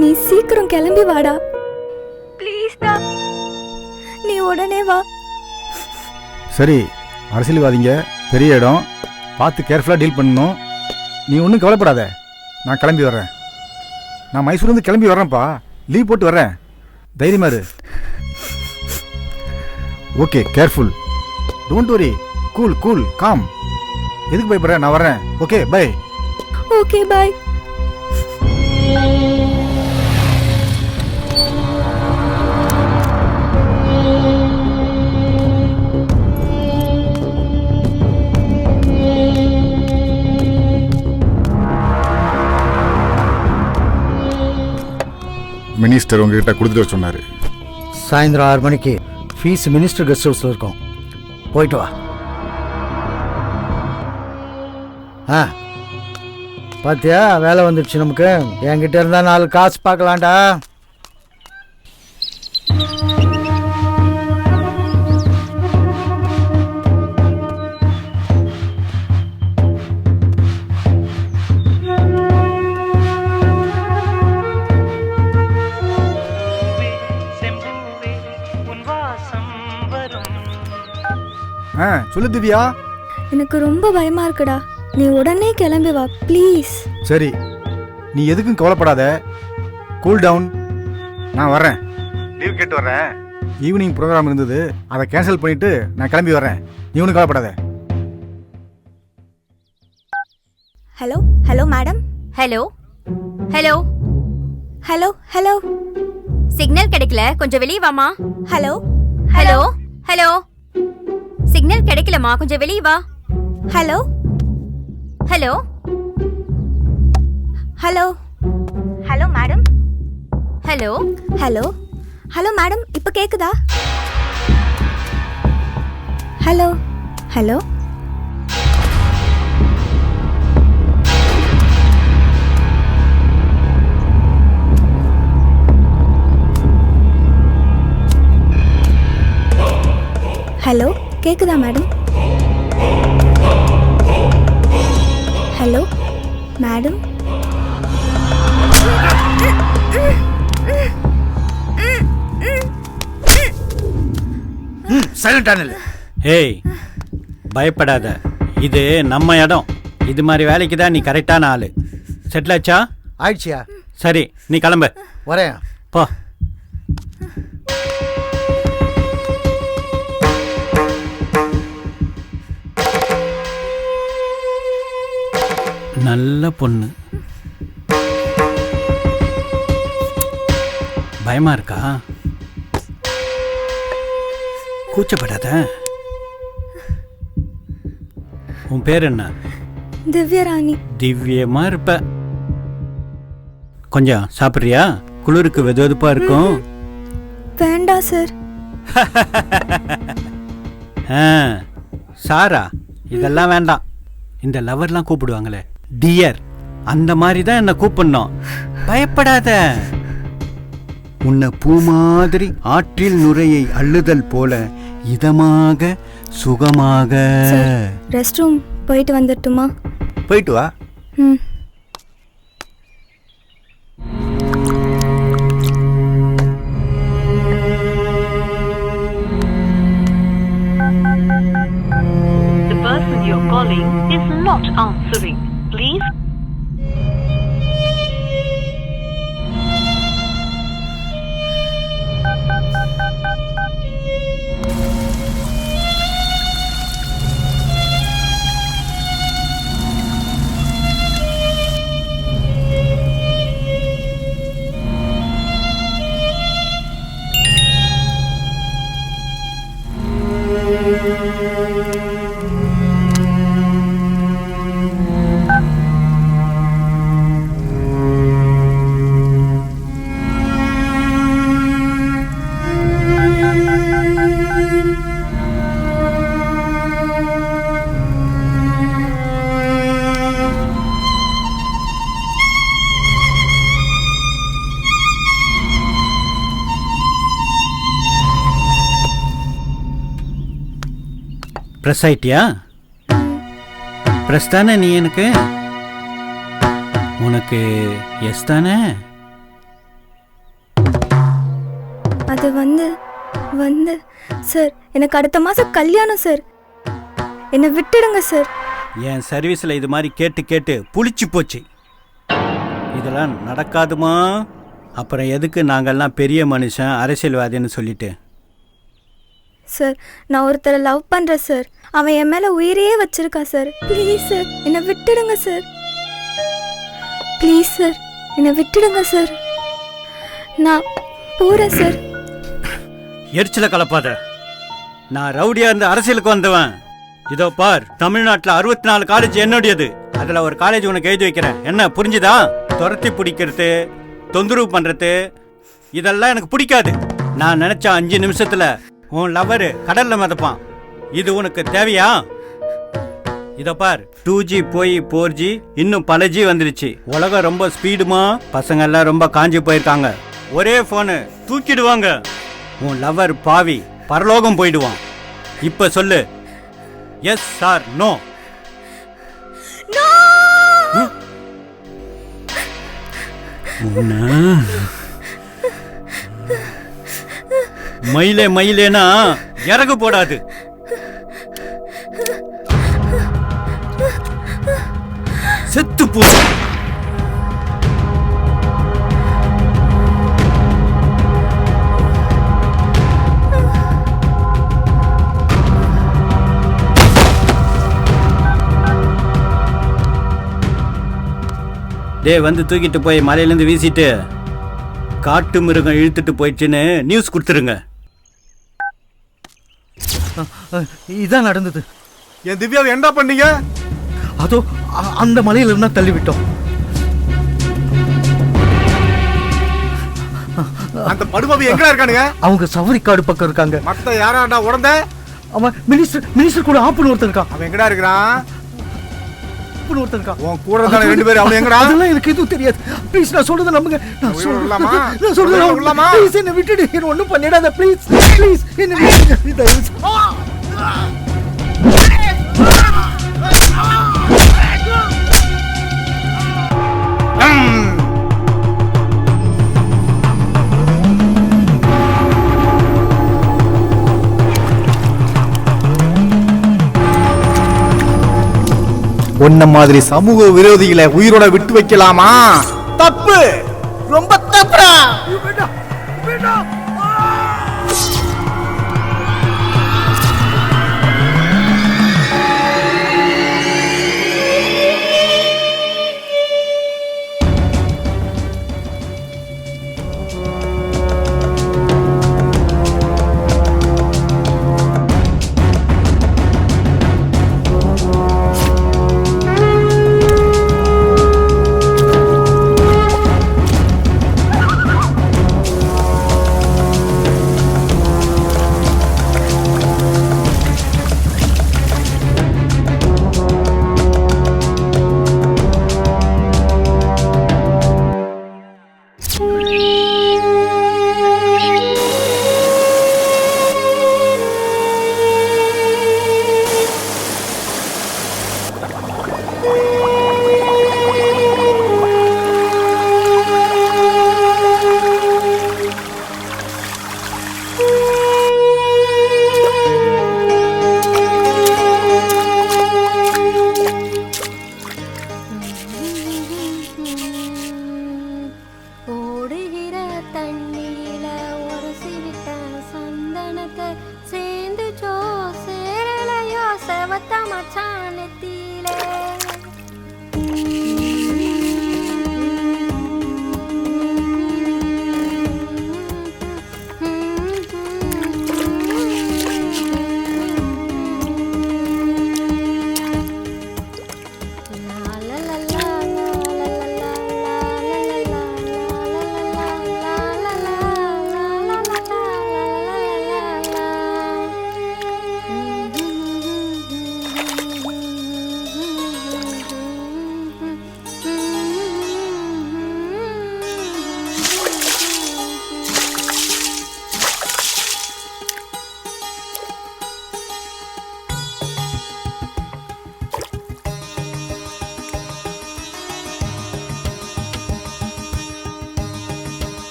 நீ சீக்கிரம் கிளம்பி வாடா, ப்ளீஸ் டா. நீ உடனே வா. சரி, அரசியல்வாதிங்க பெரிய இடம், பார்த்து கேர்ஃபுல்லாக டீல் பண்ணணும். நீ ஒன்றும் கவலைப்படாத, நான் கிளம்பி வர்றேன். நான் மைசூர்லேருந்து கிளம்பி வர்றேன்ப்பா, லீவ் போட்டு வர்றேன். தைரியமா இரு. Okay, careful, don't worry, cool cool com. எதுக்கு பயப்படுற? நான் வர்றேன். Okay bye. Okay bye. Minister உங்ககிட்ட கொடுத்துட்டு சொன்னாரு. சாயந்தரம் 6 மணிக்கு ஃபீஸ் மினிஸ்டர் கெஸ்ட் ஹவுஸில் இருக்கும். போயிட்டு வா. பாத்தியா வேலை வந்துடுச்சு நமக்கு. என்கிட்ட இருந்தா 4 காசு பார்க்கலாம்டா. சொல்லு திவ்யா. எனக்கு ரொம்ப பயமா இருக்குடா. நீ உடனே கிளம்பி வா ப்ளீஸ். சரி, நீ எதுக்கும் கவலைப்படாத. Cool down. நான் வர்றேன். லீவ் கேட்டு வர்றேன். ஈவினிங் ப்ரோக்ராம் இருந்தது, அதை கேன்சல் பண்ணிட்டு நான் கிளம்பி வர்றேன். நீ ஒன்றும் கவலைப்படாத. Hello hello madam. Hello hello hello hello. Signal கிடைக்கல, கொஞ்சம் வெளியே வாமா. Hello hello hello. சிக்னல் கிடைக்கலமா, கொஞ்சம் வெளியே வா. Hello hello hello. Hello madam. Hello hello hello madam. இப்போ கேக்குதா? Hello hello. ஹலோ கேக்குதா மேடம்? Hello madam. ஏய், பயப்படாத. இது நம்ம இடம். இது மாதிரி வேலைக்கு தான் நீ கரெக்டான ஆளு. செட்டில் ஆச்சா? ஆயிடுச்சியா? சரி, நீ கிளம்பு. வரேன். போ. நல்ல பொண்ணு. பயமா இருக்கா? கூச்சப்படாத. உன் பேர் என்ன? திவ்யராணி. திவ்யமா இருப்ப. கொஞ்சம் சாப்பிட்றியா? குளிருக்கு வெதுவெதுப்பா இருக்கும். வேண்டாம் சார். சாரா, இதெல்லாம் வேண்டாம். இந்த லவர்லாம் கூப்பிடுவாங்களே, டியர், அந்த மாதிரி தான் என்ன கூப்பிடணும். பயப்படாத. உன்னை பூ மாதிரி ஆற்றில் நுரையை அள்ளுதல் போல இதமாக சுகமாக. ரெஸ்ட் ரூம் போயிட்டு வந்துட்டுமா? போயிட்டு வா. ம். The person you're calling is not answering. Please. Press ஆயிட்டியா? ப்ரெஸ் தானே நீ? எனக்கு உனக்கு எஸ் தானே? அது வந்து சார், எனக்கு அடுத்த மாதம் கல்யாணம் சார். என்னை விட்டுடுங்க சார். என் சர்வீஸில் இது மாதிரி கேட்டு கேட்டு புளிச்சு போச்சு. இதெல்லாம் நடக்காதுமா. அப்புறம் எதுக்கு நாங்கள்லாம் பெரிய மனுஷன் அரசியல்வாதின்னு சொல்லிட்டு? சார் நான் ஒருத்தரை லவ் பண்ணுறேன் சார். அவன் என் மேலே உயிரையே வச்சிருக்கா சார். ப்ளீஸ் சார் என்னை விட்டுடுங்க சார். ப்ளீஸ் சார் என்னை விட்டுடுங்க சார். நான் போகிறேன் சார். எரிச்சல கலப்பாத. நான் ரவுடியா இருந்து அரசியலுக்கு வந்தவன். இதோ பார், தமிழ்நாட்டில் 64 காலேஜ் என்னுடையது. அதில் ஒரு காலேஜ் உனக்கு எழுதி வைக்கிறேன். என்ன புரிஞ்சுதா? துரத்தி பிடிக்கிறது, தொந்தரவு பண்ணுறது இதெல்லாம் எனக்கு பிடிக்காது. நான் நினச்ச 5 நிமிஷத்தில் உன் லவரு கடலில் மிதப்பான். இது உனக்கு தேவையா? இதை பார், 2G போய் 4G, இன்னும் பல G வந்துருச்சு. உலகம் ரொம்ப ஸ்பீடுமா, பசங்க எல்லாம் ரொம்ப காஞ்சி போயிருக்காங்க. ஒரே ஃபோனு தூக்கிடுவாங்க. உன் லவர் பாவி பரலோகம் போயிடுவான். இப்ப சொல்லு, எஸ் சார் நோ? மயிலே மயிலேனா இறகு போடாது. செத்து போ. டே வந்து தூக்கிட்டு போய் மலையிலேருந்து வீசிட்டு காட்டு மிருகம் இழுத்துட்டு போயிடுச்சுன்னு நியூஸ் கொடுத்துருங்க. இதான் நடந்தது. என் திவ்யாவை என்ன பண்ணீங்க? அதோ அந்த மலையில இருந்தா தள்ளி விட்டோம். அந்த படுபாவி எங்க இருக்கானுங்க? அவங்க சவரிக்காடு பக்கம் இருக்காங்க. மத்த யாராடா உடந்த? அவன் மினிஸ்டர் கூட ஆப்புன்னு ஒருத்தன் இருக்கான். அவன் எங்கடா இருக்கிறான்? ஒருத்தன் இருக்கான். உன் கூட இருந்தானே 2 பேர். அவன் எங்கடா? அதெல்லாம் எனக்கு எதுவும் தெரியாது. ப்ளீஸ் நான் சொல்றத நம்புங்க. நான் சொல்றத ப்ளீஸ் என்ன விட்டுடு. என்ன ஒண்ணும் பண்ணிடாத ப்ளீஸ். ப்ளீஸ் என்ன விட்டுடு. உன்ன மாதிரி சமூக விரோதிகளை உயிரோட விட்டு வைக்கலாமா? தப்பு, ரொம்ப தப்புடா.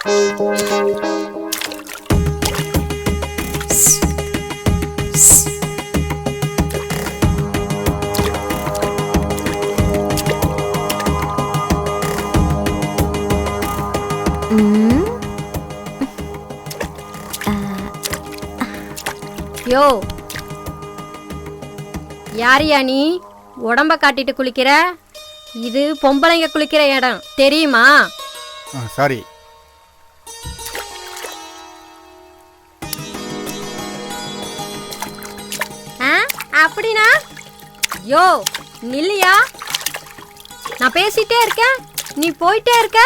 யோ யாரியா நீ உடம்ப காட்டிட்டு குளிக்கிற? இது பொம்பளைங்க குளிக்கிற இடம் தெரியுமா? சாரி. அப்படினா யோ நில்லியா, நான் பேசிட்டே இருக்கேன், நீ போயிட்டே இருக்க.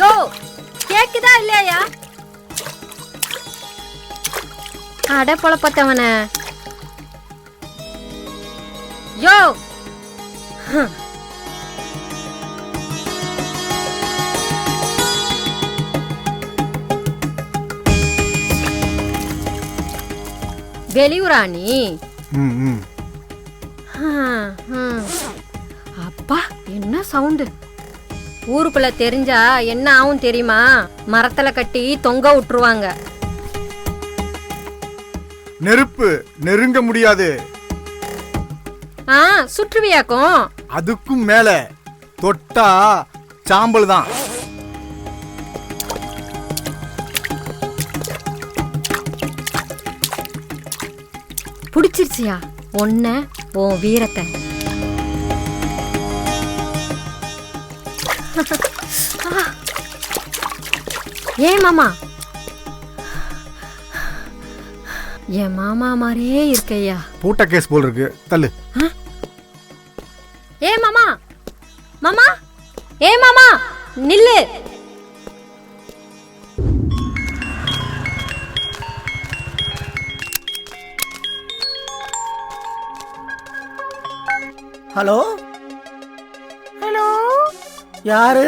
யோ கேக்குதா இல்லையா? அட பொழப்பத்தவன. யோ வெளியூரா நீ? அப்பா என்ன சவுண்டு! ஊருக்குள்ள தெரிஞ்சா என்ன ஆகும் தெரியுமா? மரத்துல கட்டி தொங்க விட்டுருவாங்க. நெருப்பு நெருங்க முடியாது. சுற்றுவியாக்கும். அதுக்கும் மேல தொட்டா சாம்பல் தான். புடிச்சிருச்சியா ஒன்ன உன் வீரத்தை? ஏன் மாமா? என் மாமா மாதிரியே இருக்கையா. பூட்ட கேஸ் போல் இருக்கு, தள்ளு. ஏ மாமா, மாமா, ஏ மாமா நில்லு. ஹலோ ஹலோ, யாரு?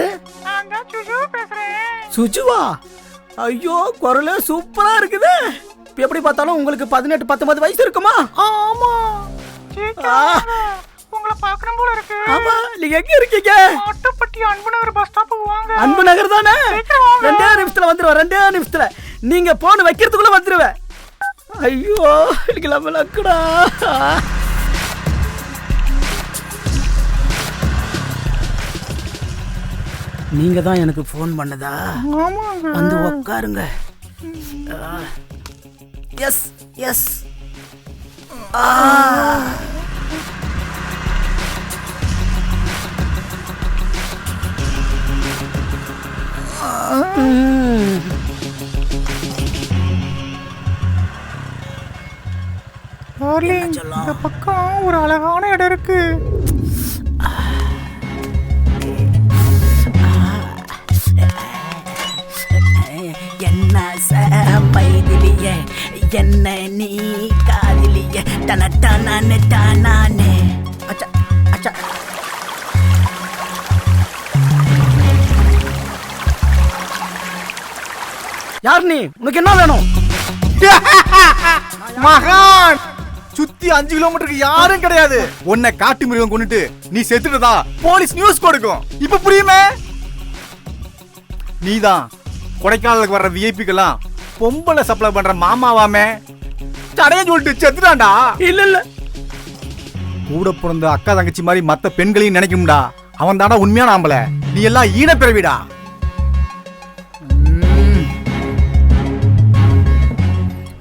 சுஜுவா? ஐயோ குரலே சூப்பரா இருக்குது. எப்படி பார்த்தாலும் உங்களுக்கு 18-19 வயசு இருக்குமா? ஆமா. உங்களை பார்க்கணும் போல இருக்கு. ஆமா, நீங்க எங்க இருக்கீங்க? ஆட்டப்பட்டி அன்புநகர் பஸ் ஸ்டாப் வாங்க. அன்புநகர் தானே? 2 நிமிஷத்துல வந்துருவேன். 2 நிமிஷத்துல நீங்க போன் வைக்கிறதுக்குள்ள வந்துருவேன். ஐயோ எனக்கு லக்கடா. நீங்க தான் எனக்கு ஃபோன் பண்ணதா? வந்து உட்காருங்க. Yes yes. இந்த பக்கம் ஒரு அழகான இடம் இருக்கு. என்ன பைதிலியே என்ன நீ காதிலியே டனட்டானே டானானே. அச்சா அச்சா. யார் நீ? உனக்கு என்ன வேணும்? மகான், சுத்தி 5 கிலோமீட்டருக்கு யாரும் கிடையாது. உன்னை காட்டு மிருகம் கொண்டுட்டு நீ செத்துட்டதா போலீஸ் நியூஸ் கொடுக்கும். இப்ப புரியுமே? நீதான் கொடைக்கானலுக்கு வர்ற விஐபிக்கெல்லாம் பொம்பளை சப்ளை பண்ற மாமாவாமே. தடைய சொல்லிட்டு செத்துட்டான்டா. இல்ல இல்ல, கூட பிறந்த அக்கா தங்கச்சி மாதிரி மத்த பெண்களையும் நினைக்கும்டா. அவன் தாடா உண்மையான ஆம்பளை. நீ எல்லாம் ஈன பிறவிடா.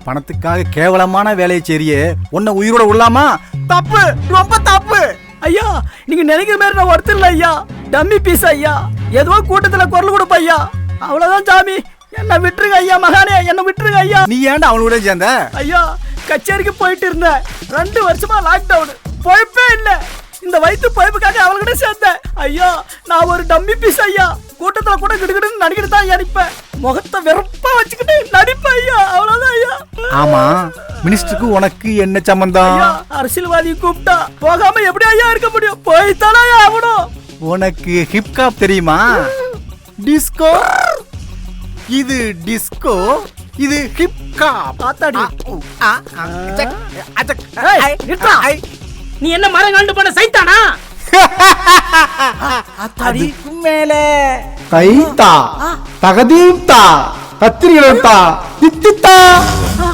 பணத்துக்காக கேவலமான வேலையை செய்றியே, உன்னை உயிரோட உள்ளாமா? தப்பு, ரொம்ப தப்பு. ஐயா நீங்க நினைக்கிற மாதிரி நான் ஒருத்தர் இல்ல ஐயா. டம்மி பீஸ் ஐயா. ஏதோ கூட்டத்துல குரல் கொடுப்ப ஐயா. அவ்வளவுதான் சாமி. என்ன விட்டுருங்க ஐயா. மகானே என்ன விட்டுருங்க ஐயா. நீ ஏன்டா அவனோட சேர்ந்த? ஐயா கச்சேரிக்கு போயிட்டு இருந்தேன். 2 வருஷமா லாக்டவுன். பொழைப்பே இல்ல. இந்த வயிற்று பொழைப்புக்காக அவள்கிட்ட சேர்ந்தேன். ஐயா நான் ஒரு டம்மி பீஸ் ஐயா. கூட்டத்துல கூட கிடுகிடுன்னு நடிக்கிட்டு தான் நடிப்பேன். முகத்தை வெறுப்பா வச்சுக்கிட்டு நடிப்பேன் ஐயா. அவ்வளவுதான் ஐயா. ஆமா, மினிஸ்டருக்கு உனக்கு என்ன சம்பந்தம்? அரசியல்வாதி கூப்பிட்டா போகாம எப்படி ஐயா இருக்க முடியும்? போய்த்தானே ஆகணும். உனக்கு ஹிப்காப் தெரியுமா? டிஸ்கோ. இது டிஸ்கோ, இது ஹிப் ஹாப். ஆத்தாடி. நீ என்ன மரம் கண்டு பண்ண சைத்தானா? அதுக்கு மேல தைத்தா தகதீம்தா கத்திரிகா தித்தித்தா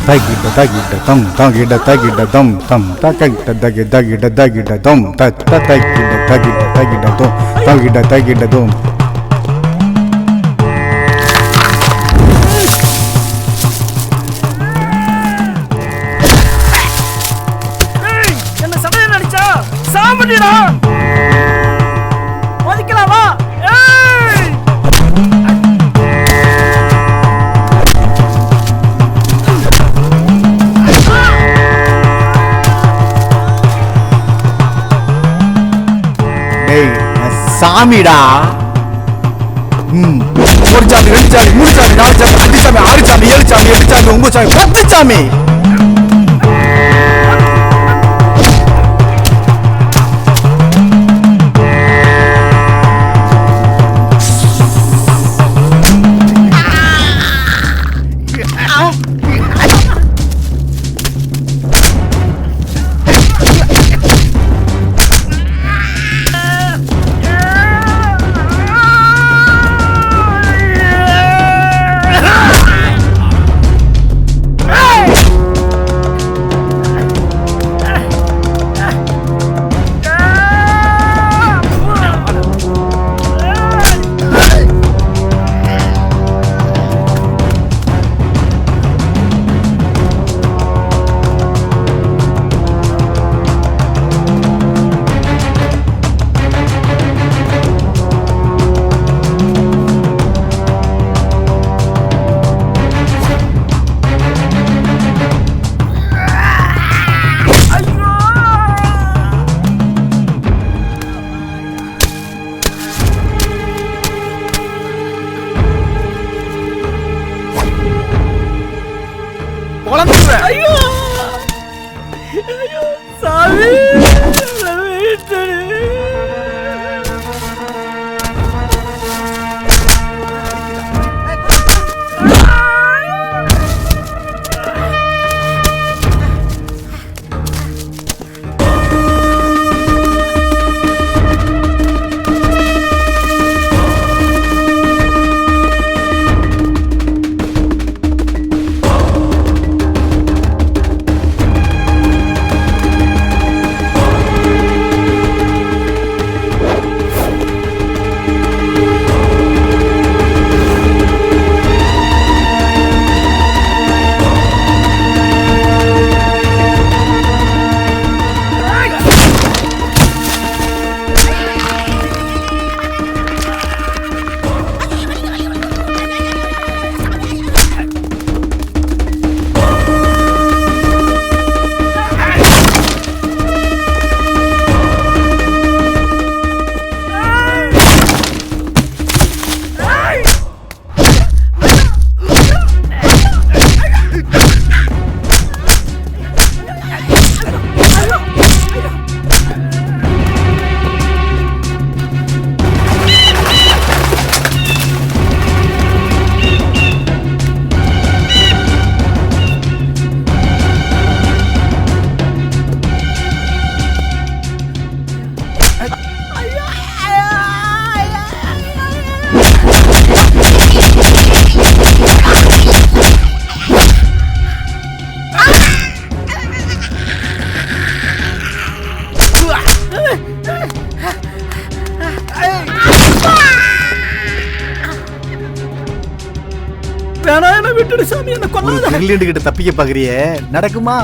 தகிட தகிட தம் தகிட தகிட தம் தம் தகிட தகிட தகிட தகிட தம் தத்த தகிட தகிட தகிட தம் தகிட தகிட தம். என்ன சமயம் நடிச்சா சாமண்டிடா மதிக்கலாமா? சாமிடா. ஒரு சாமி, ரெண்டு சாமி, மூணு சாமி, நாலு சாமி, அஞ்சு சாமி, ஆறு சாமி, ஏழு சாமி, எட்டு சாமி, 9 சாமி, 10 சாமி. விட்டுடு சாமி, என்ன கொல்லாத. கிட்ட கிட்ட தப்பிக்க பாக்குறியே, நடக்குமா?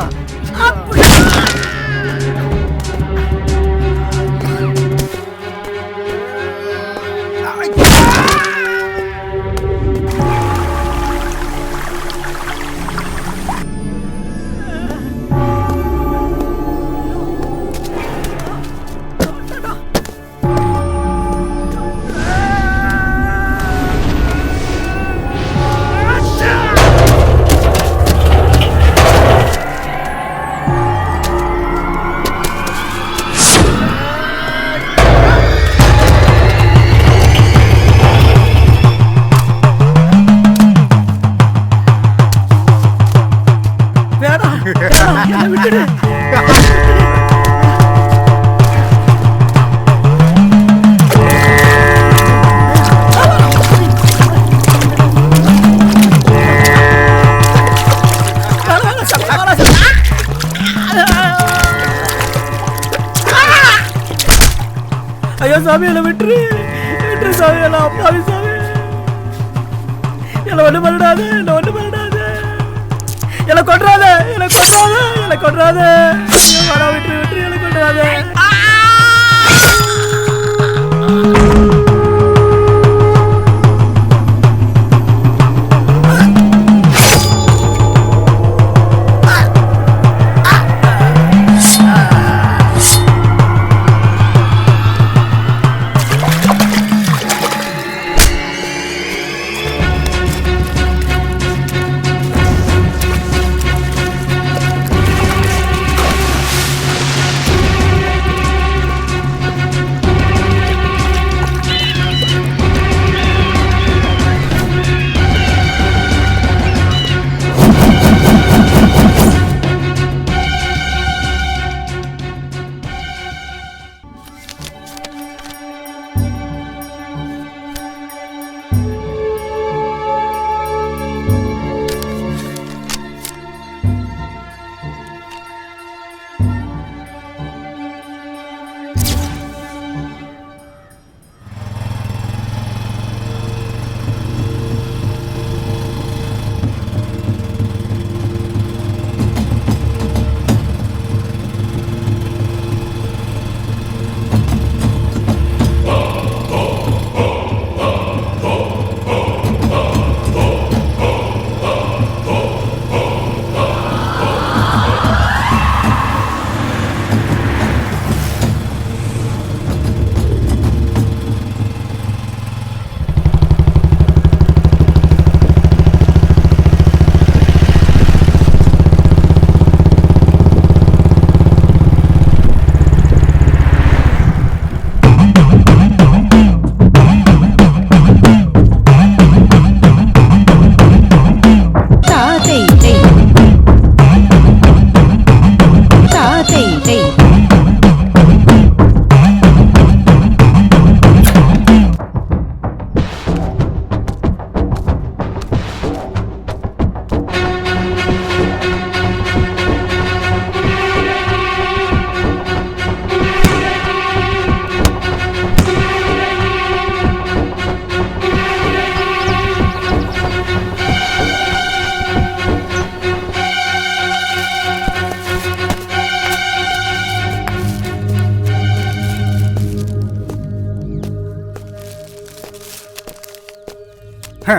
என்னை விட்டுடு. ஐயோ சாமி என்னை விட்டுரு விட்டுரு சாமி என்ன அப்பாவி சாமி என்ன ஒண்ணு பண்ணிடாது என்ன ஒண்ணு பண்ணிடாது என்ன கொட்டுறாத என்ன கொட்டுறாத என்ன கொட்டுறாத விட்டுரு விட்டுரு என்ன கொட்டுறாத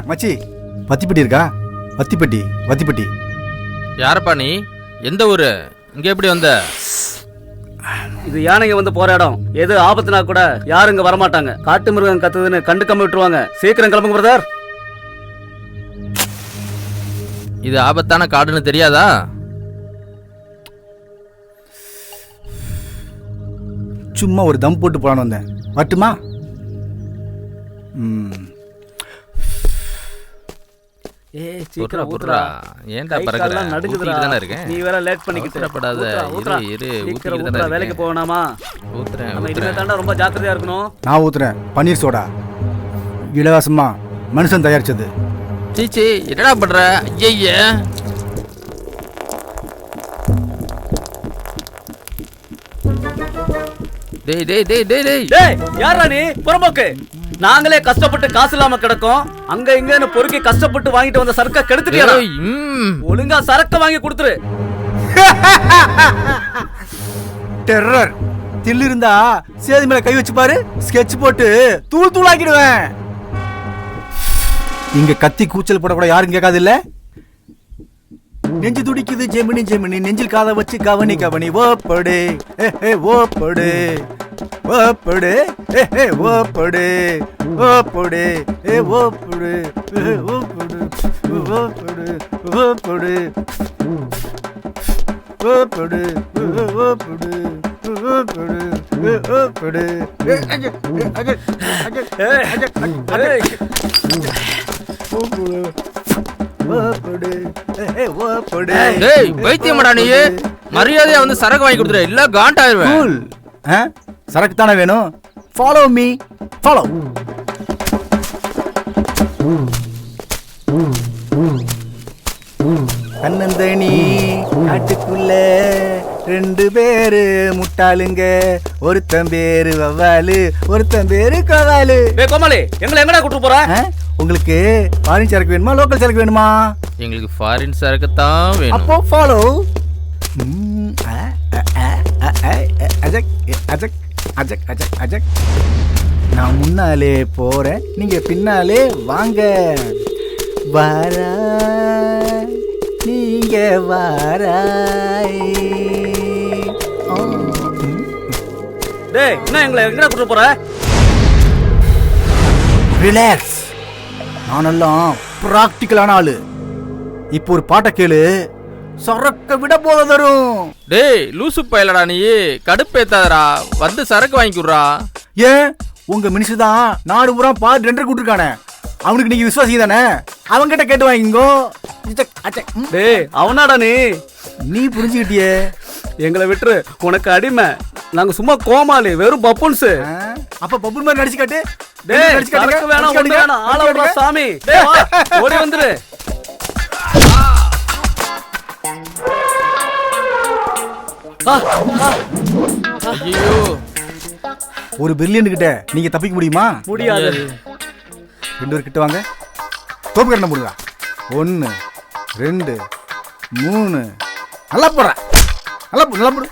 மச்சி வத்திப்பட்டி இருக்கா? வத்திப்பட்டி வத்திப்பட்டி. யாரப்பா நீ? எந்த ஊரு? இங்க எப்படி வந்த? இது யானைங்க வந்து போற இடம். எது ஆபத்துனா கூட யாரும் இங்க வரமாட்டாங்க. காட்டு மிருகம் கத்துதுன்னு கண்டுக்காம விட்டுருவாங்க. சீக்கிரம் கிளம்புங்க பிரதர். இது ஆபத்தான காடுன்னு தெரியாதா? சும்மா ஒரு தம் போட்டு போலான்னு வந்தேன். வரட்டுமா? ஏய் சீக்கிரம் ஊத்துறா. ஏன்டா பறக்குற? நடுங்குதுடா. நீ வேற லேட் பண்ணிக்கிட்டு படாத. இரு ஊத்துறா. வேலைக்கு போகணுமா? ஊத்துறேன். நம்ம இனிமே தாண்டா ரொம்ப ஜாக்கிரதையா இருக்கணும். நான் ஊத்துறேன். பன்னீர் சோடா இலவசமா மனுஷன் தயாரிச்சது. சீச்சி என்னடா பண்ற? ஐய டேய் டேய் டேய் டேய் டேய் டேய் யாரா நீ? புறம்போக்கு. நாங்களே கஷ்டப்பட்டு காசு இல்லாம கிடக்கும். அங்க இங்கன்னு பொறுக்கி கஷ்டப்பட்டு வாங்கிட்டு வந்த சரக்க கெடுத்துட்டியா? ஒழுங்கா சரக்க வாங்கி கொடுத்துரு. டெரர் தில்லு இருந்தா சேதி மேல கை வச்சு பாரு. ஸ்கெட்ச் போட்டு தூள் தூளாக்கிடுவேன். இங்க கத்தி கூச்சல் போட கூட யாரும் கேட்காது இல்ல? நெஞ்சு துடிக்குது ஜெமினி ஜெமினி, நெஞ்சில் காதை வச்சு கவனி கவனி. ஓப்படு ஓப்படு ஓப்படு ஓப்படு ஓப்படு ஓப்படு ஓப்படு ஓப்படு ஓப்படு ஓப்படு ஓப்படு ஓப்படு. டேய் பைத்தியமாடா நீ மரியாதையா வந்து சரக்கு வாங்கி கொடுத்துரு இல்ல காண்டாயிருவேன் சரக்கு தானே வேணும் ஃபாலோ மீ ஃபாலோ கண்ணந்தனி காட்டுக்குள்ள 2 பேரு முட்டாளுங்க ஒருத்தன் பேரு வவ்வாலு ஒருத்தன் பேரு கவாலு. கோமாளி எங்களை எங்கடா கூட்டு போற? உங்களுக்கு ஃபாரின் சரக்கு வேணுமா லோக்கல் சரக்கு வேணுமா? எங்களுக்கு ஃபாரின் சரக்கு தான் வேணும். அப்போ ஃபாலோ. அஜக் அஜக் அஜக் அஜக் அஜக். நான் முன்னாலே போறேன் நீங்க பின்னாலே வாங்க. வாரா நீங்க வாராய். டேய் என்ன எங்களை எங்கடா கூட்டு போற? ரிலாக்ஸ். நானெல்லாம் பிராக்டிக்கலான ஆளு. இப்போ ஒரு பாட்டை கேளு சரக்க விட போத தரும். டேய் லூசு பயலடா நீ கடுப்பேத்தாதடா வந்து சரக்கு வாங்கிக்குறா. ஏன் உங்க மினிஸ்டர் தான் நாடு பூரா பார் டெண்டர் கூட்டிருக்கானே அவனுக்கு நீங்க விசுவாசி தானே அவன்கிட்ட கேட்டு வாங்கிங்கோ. டேய் அவனாடா நீ புரிஞ்சுக்கிட்டியே. எங்களை விட்டுரு உனக்கு அடிமை நாங்க சும்மா கோமாளி வெறும் பப்புன்ஸ். அப்ப பப்புன் மாதிரி நடிச்சு காட்டு. டேய் சரக்கு வேணாம் ஒண்ணு வேணாம் ஆள விடுறா சாமி. டேய் வா ஓடி வந்துரு. ஐயோ ஒரு பில்லியன் கிட்ட நீங்க தப்பிக்க முடியுமா? முடியாது. 2 பேர் கிட்ட வாங்க. தோப்பு கண்ண போடுங்க. 1 2 3 நல்லா போற நல்லா போடு.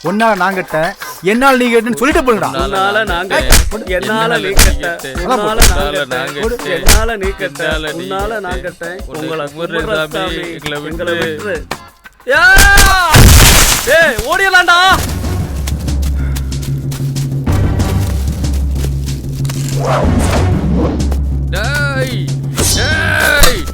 ஒன்னால நான் கட்ட என்னால நீ கேட்டுன்னு சொல்லிட்டு போடுங்கடா. உன்னால நாங்க என்னால நீ கட்ட உன்னால நாங்க என்னால நீ கட்ட உன்னால நான் கட்ட உங்களை முர்ரசாமி எங்களை விட்டுரு. ஏய் ஓடியலாம்டா. டேய் டேய்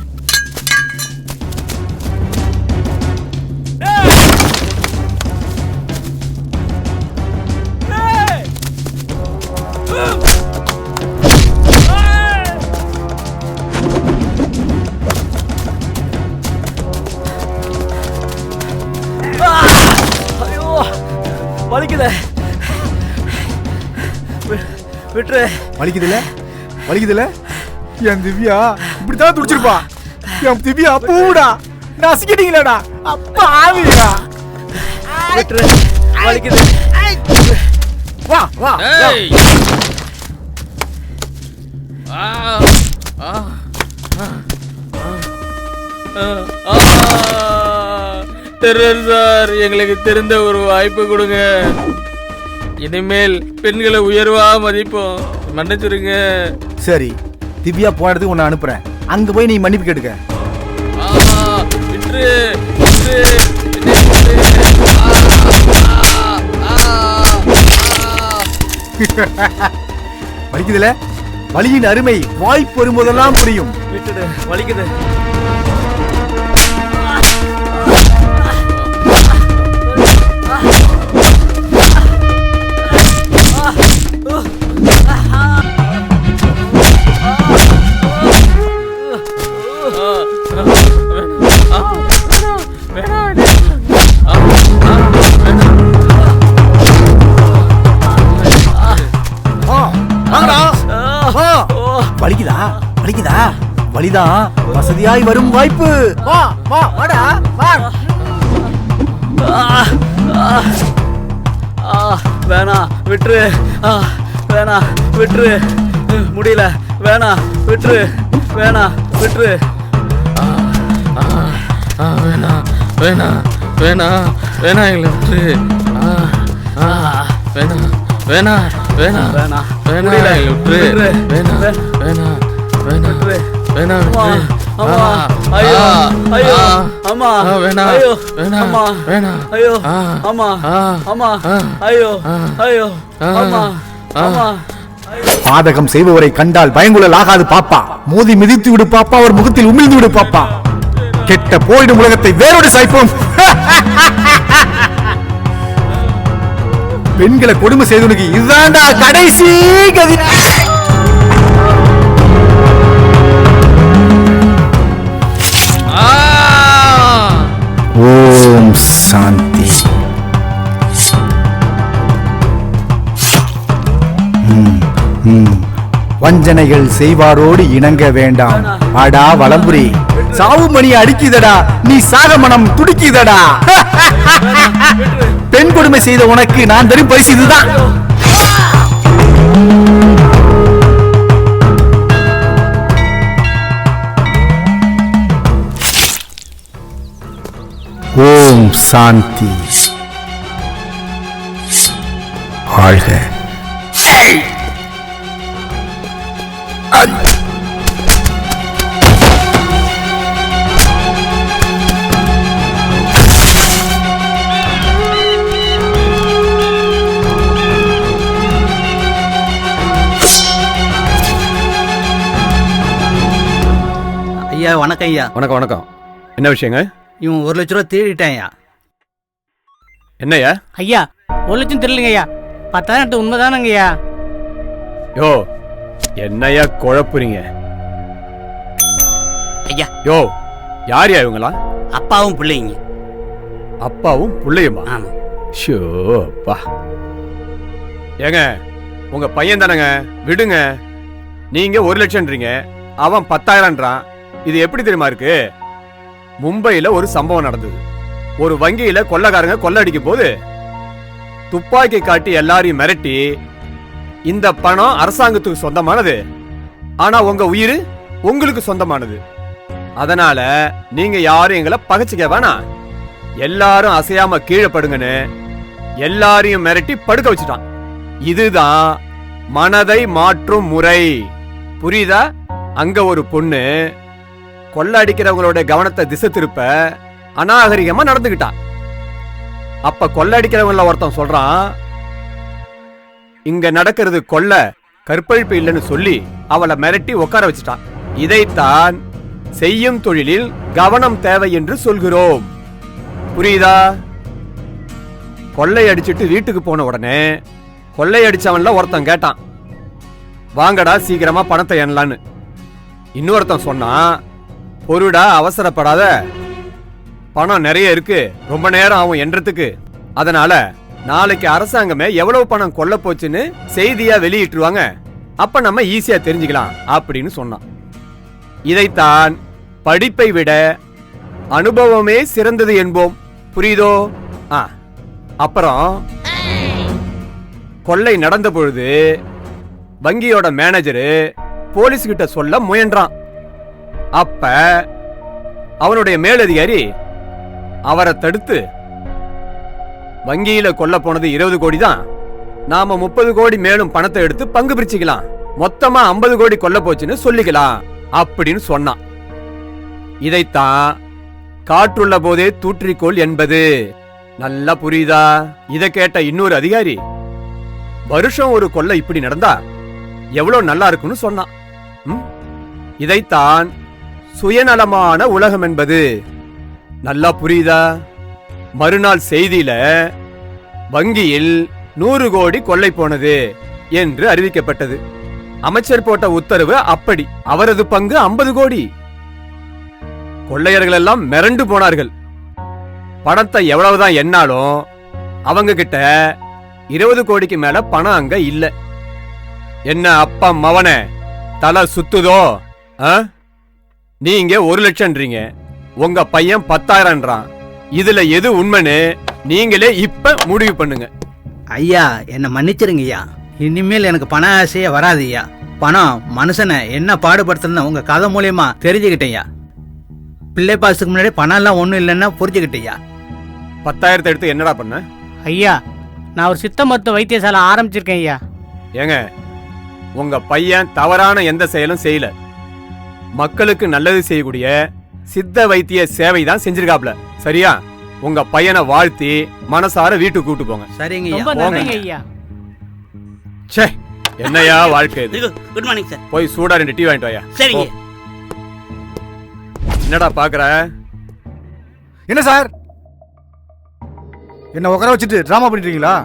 ஐயோ வலிக்குதே. விட்டுரு. வலிக்குதுல வலிக்குதுல. என் திவ்யா இப்படித்தான் துடிச்சிருப்பா. என் திவ்யா பூடா நசிக்கிட்டீங்களா அப்பா ஆவியா. விட்டுரு வலிக்குது. வா வா. டேய் டெரர் சார் எங்களுக்கு தெரிந்த ஒரு வாய்ப்பு கொடுங்க. இனிமேல் பெண்களை உயர்வா மதிப்போம் மன்னிச்சிருங்க. சரி திவ்யா போன இடத்துக்கு உன்னை அனுப்புறேன். அங்க போய் நீ மன்னிப்பு கேட்டுக்க. விட்டுரு வலிக்குதுல. வலியின் அருமை வாய்ப்பு வரும்போதெல்லாம் புரியும். விட்டுடு வலிக்குது. வலிக்குதா வலிக்குதா. வலிதான் வசதியாய் வரும் வாய்ப்பு. வா வா வாடா வா. வேணா விட்டுரு. வேணா விட்டுரு. முடியல வேணா விட்டுரு. வேணா விட்டுரு. வேணா வேணா வேணா வேணா எங்களை விட்டுரு. வேணா வேணா வேணா வேணா வேணா எங்களை விட்டுரு. வேணா வேணா வேணா வேணா அம்மா ஐயோ ஐயோ அம்மா வேணா ஐயோ வேணா அம்மா வேணா ஐயோ அம்மா அம்மா ஐயோ ஐயோ அம்மா அம்மா. பாதகம் செய்பவரை கண்டால் பயங்குழல் ஆகாது பாப்பா. மோதி மிதித்து விடு பாப்பா. அவர் முகத்தில் உமிழ்ந்து விடு பாப்பா. கெட்ட போயிடும் உலகத்தை வேரோடு சாய்ப்போம். பெண்களை கொடுமை செய்தவனுக்கு இதுதான்டா கடைசி கதி. சாந்தி. வஞ்சனைகள் செய்வாரோடு இணங்க வேண்டாம். ஆடா வலம்புரி, சாவு மணி அடிக்குதடா, நீ சாக மனம் துடிக்குதடா. பெண் கொடுமை செய்த உனக்கு நான் தரும் பரிசு இதுதான். ஓம் சாந்தி. வாழ்க. ஐயா வணக்கம் ஐயா. வணக்கம் வணக்கம். என்ன விஷயங்க? இவன் 1 லட்ச ரூபா திருடிட்டான்யா. என்னய்யா? ஐயா 1 லட்சம் தெரியலங்க ஐயா, 10,000 உண்மைதானங்க ஐயா. யோ என்னய்யா குழப்புறீங்க? ஐயா யோ யார் இவங்களா? அப்பாவும் பிள்ளைங்க. அப்பாவும் பிள்ளையுமா? ஆமா. ஷோ அப்பா. ஏங்க உங்க பையன் தானங்க, விடுங்க. நீங்க 1 லட்சம்ன்றீங்க, அவன் 10,000ன்றான். இது எப்படி தெரியுமா இருக்கு? மும்பையில ஒரு சம்பவம் நடந்தது. ஒரு வங்கியில கொள்ளக்காரங்க கொள்ள அடிக்கும் போது துப்பாக்கி காட்டி எல்லாரையும் மிரட்டி, இந்த பணம் அரசாங்கத்துக்கு சொந்தமானது, ஆனா உங்க உயிர் உங்களுக்கு சொந்தமானது, அதனால நீங்க யாரும் எங்களை பகைச்சிக்க வேணாம், எல்லாரும் அசையாம கீழே படுங்கன்னு எல்லாரையும் மிரட்டி படுக்க வச்சுட்டான். இதுதான் மனதை மாற்றும் முறை, புரியுதா? அங்க ஒரு பொண்ணு கொள்ள அடிக்கிறவங்களோட கவனத்தை திசை திருப்ப அநாகரிகமா நடந்துகிட்டான். அப்ப கொள்ள அடிக்கிறவங்கள ஒருத்தன் சொல்றான், இங்க நடக்கிறது கொள்ள, கற்பழிப்பு இல்லைன்னு சொல்லி அவளை மிரட்டி உட்கார வச்சுட்டான். இதைத்தான் செய்யும் தொழிலில் கவனம் தேவை என்று சொல்கிறோம், புரியுதா? கொள்ளை அடிச்சிட்டு வீட்டுக்கு போன உடனே கொள்ளை அடிச்சவன்ல ஒருத்தன் கேட்டான், வாங்கடா சீக்கிரமா பணத்தை எண்ணலான்னு. இன்னொருத்தன் சொன்னான், பொருடா அவசரப்படாத, பணம் நிறைய இருக்கு, ரொம்ப நேரம் ஆகும் எண்றதுக்கு, அதனால நாளைக்கு அரசாங்கமே எவ்வளவு பணம் கொள்ள போச்சுன்னு செய்தியா வெளியிட்டுருவாங்க, அப்ப நம்ம ஈஸியா தெரிஞ்சுக்கலாம் அப்படின்னு சொன்னான். இதைத்தான் படிப்பை விட அனுபவமே சிறந்தது என்போம், புரியுதோ? அப்புறம் கொள்ளை நடந்த பொழுது வங்கியோட மேனேஜரு போலீஸ் கிட்ட சொல்ல முயன்றான். அப்ப அவனுடைய மேலதிகாரி அவரை தடுத்து, வங்கியில கொல்ல போனது 20 கோடி தான், நாம 30 கோடி மேலும் பணத்தை எடுத்து பங்கு பிரிச்சுக்கலாம், மொத்தமா 50 கோடி கொல்ல போச்சுன்னு சொல்லிக்கலாம் அப்படின்னு சொன்னான். இதைத்தான் காற்றுள்ள போதே தூற்றிக்கோள் என்பது. நல்லா புரியுதா? இதை கேட்ட இன்னொரு அதிகாரி, வருஷம் ஒரு கொள்ளை இப்படி நடந்தா எவ்வளவு நல்லா இருக்குன்னு சொன்னான். இதைத்தான் சுயநலமான உலகம் என்பது. நல்லா புரியுதா? மறுநாள் செய்தியில வங்கியில் 100 கோடி கொள்ளை போனது என்று அறிவிக்கப்பட்டது. அமைச்சர் போட்ட உத்தரவு அப்படி, அவரது பங்கு 50 கோடி. கொள்ளையர்கள் எல்லாம் மிரண்டு போனார்கள். பணத்தை எவ்வளவுதான் எண்ணாலும் அவங்க கிட்ட 20 கோடிக்கு மேல பணம் அங்க இல்ல. என்ன அப்பா மவனே, தலை சுத்துதோ? நீங்க 1 லட்சம்ன்றீங்க, உங்க பையன் 10,000ன்றான். இதுல எது உண்மைன்னு நீங்களே இப்ப முடிவு பண்ணுங்க. ஐயா என்ன மன்னிச்சிருங்க ஐயா, இனிமேல் எனக்கு பண ஆசையே வராது ஐயா. பணம் மனுஷனை என்ன பாடுபடுத்துறதுன்னு உங்க கதை மூலியமா தெரிஞ்சுக்கிட்டேயா. பிள்ளை பாசத்துக்கு முன்னாடி பணம் எல்லாம் ஒண்ணும் இல்லைன்னா புரிஞ்சுக்கிட்டேயா. 10,000 எடுத்து என்னடா பண்ண? ஐயா நான் ஒரு சித்த மருத்துவ வைத்தியசாலை ஆரம்பிச்சிருக்கேன் ஐயா. ஏங்க உங்க பையன் தவறான எந்த செயலும் செய்யல, மக்களுக்கு நல்லது செய்யக்கூடிய சித்த வைத்திய சேவை தான் செஞ்சிருக்காப்ல, சரியா? உங்க பையனை வாழ்த்தி மனசார வீட்டுக்கு கூட்டு போங்க. சரிங்க ஐயா. ச்சே, என்னையா வாழ்க்கை இது? Good morning sir. போய் சூடா 2 டீ வாங்கிட்டு வாயா. சரிங்க. என்னடா பாக்குற? என்ன சார், என்ன உட்கார வச்சுட்டு டிராமா பண்ணிட்டீங்களா?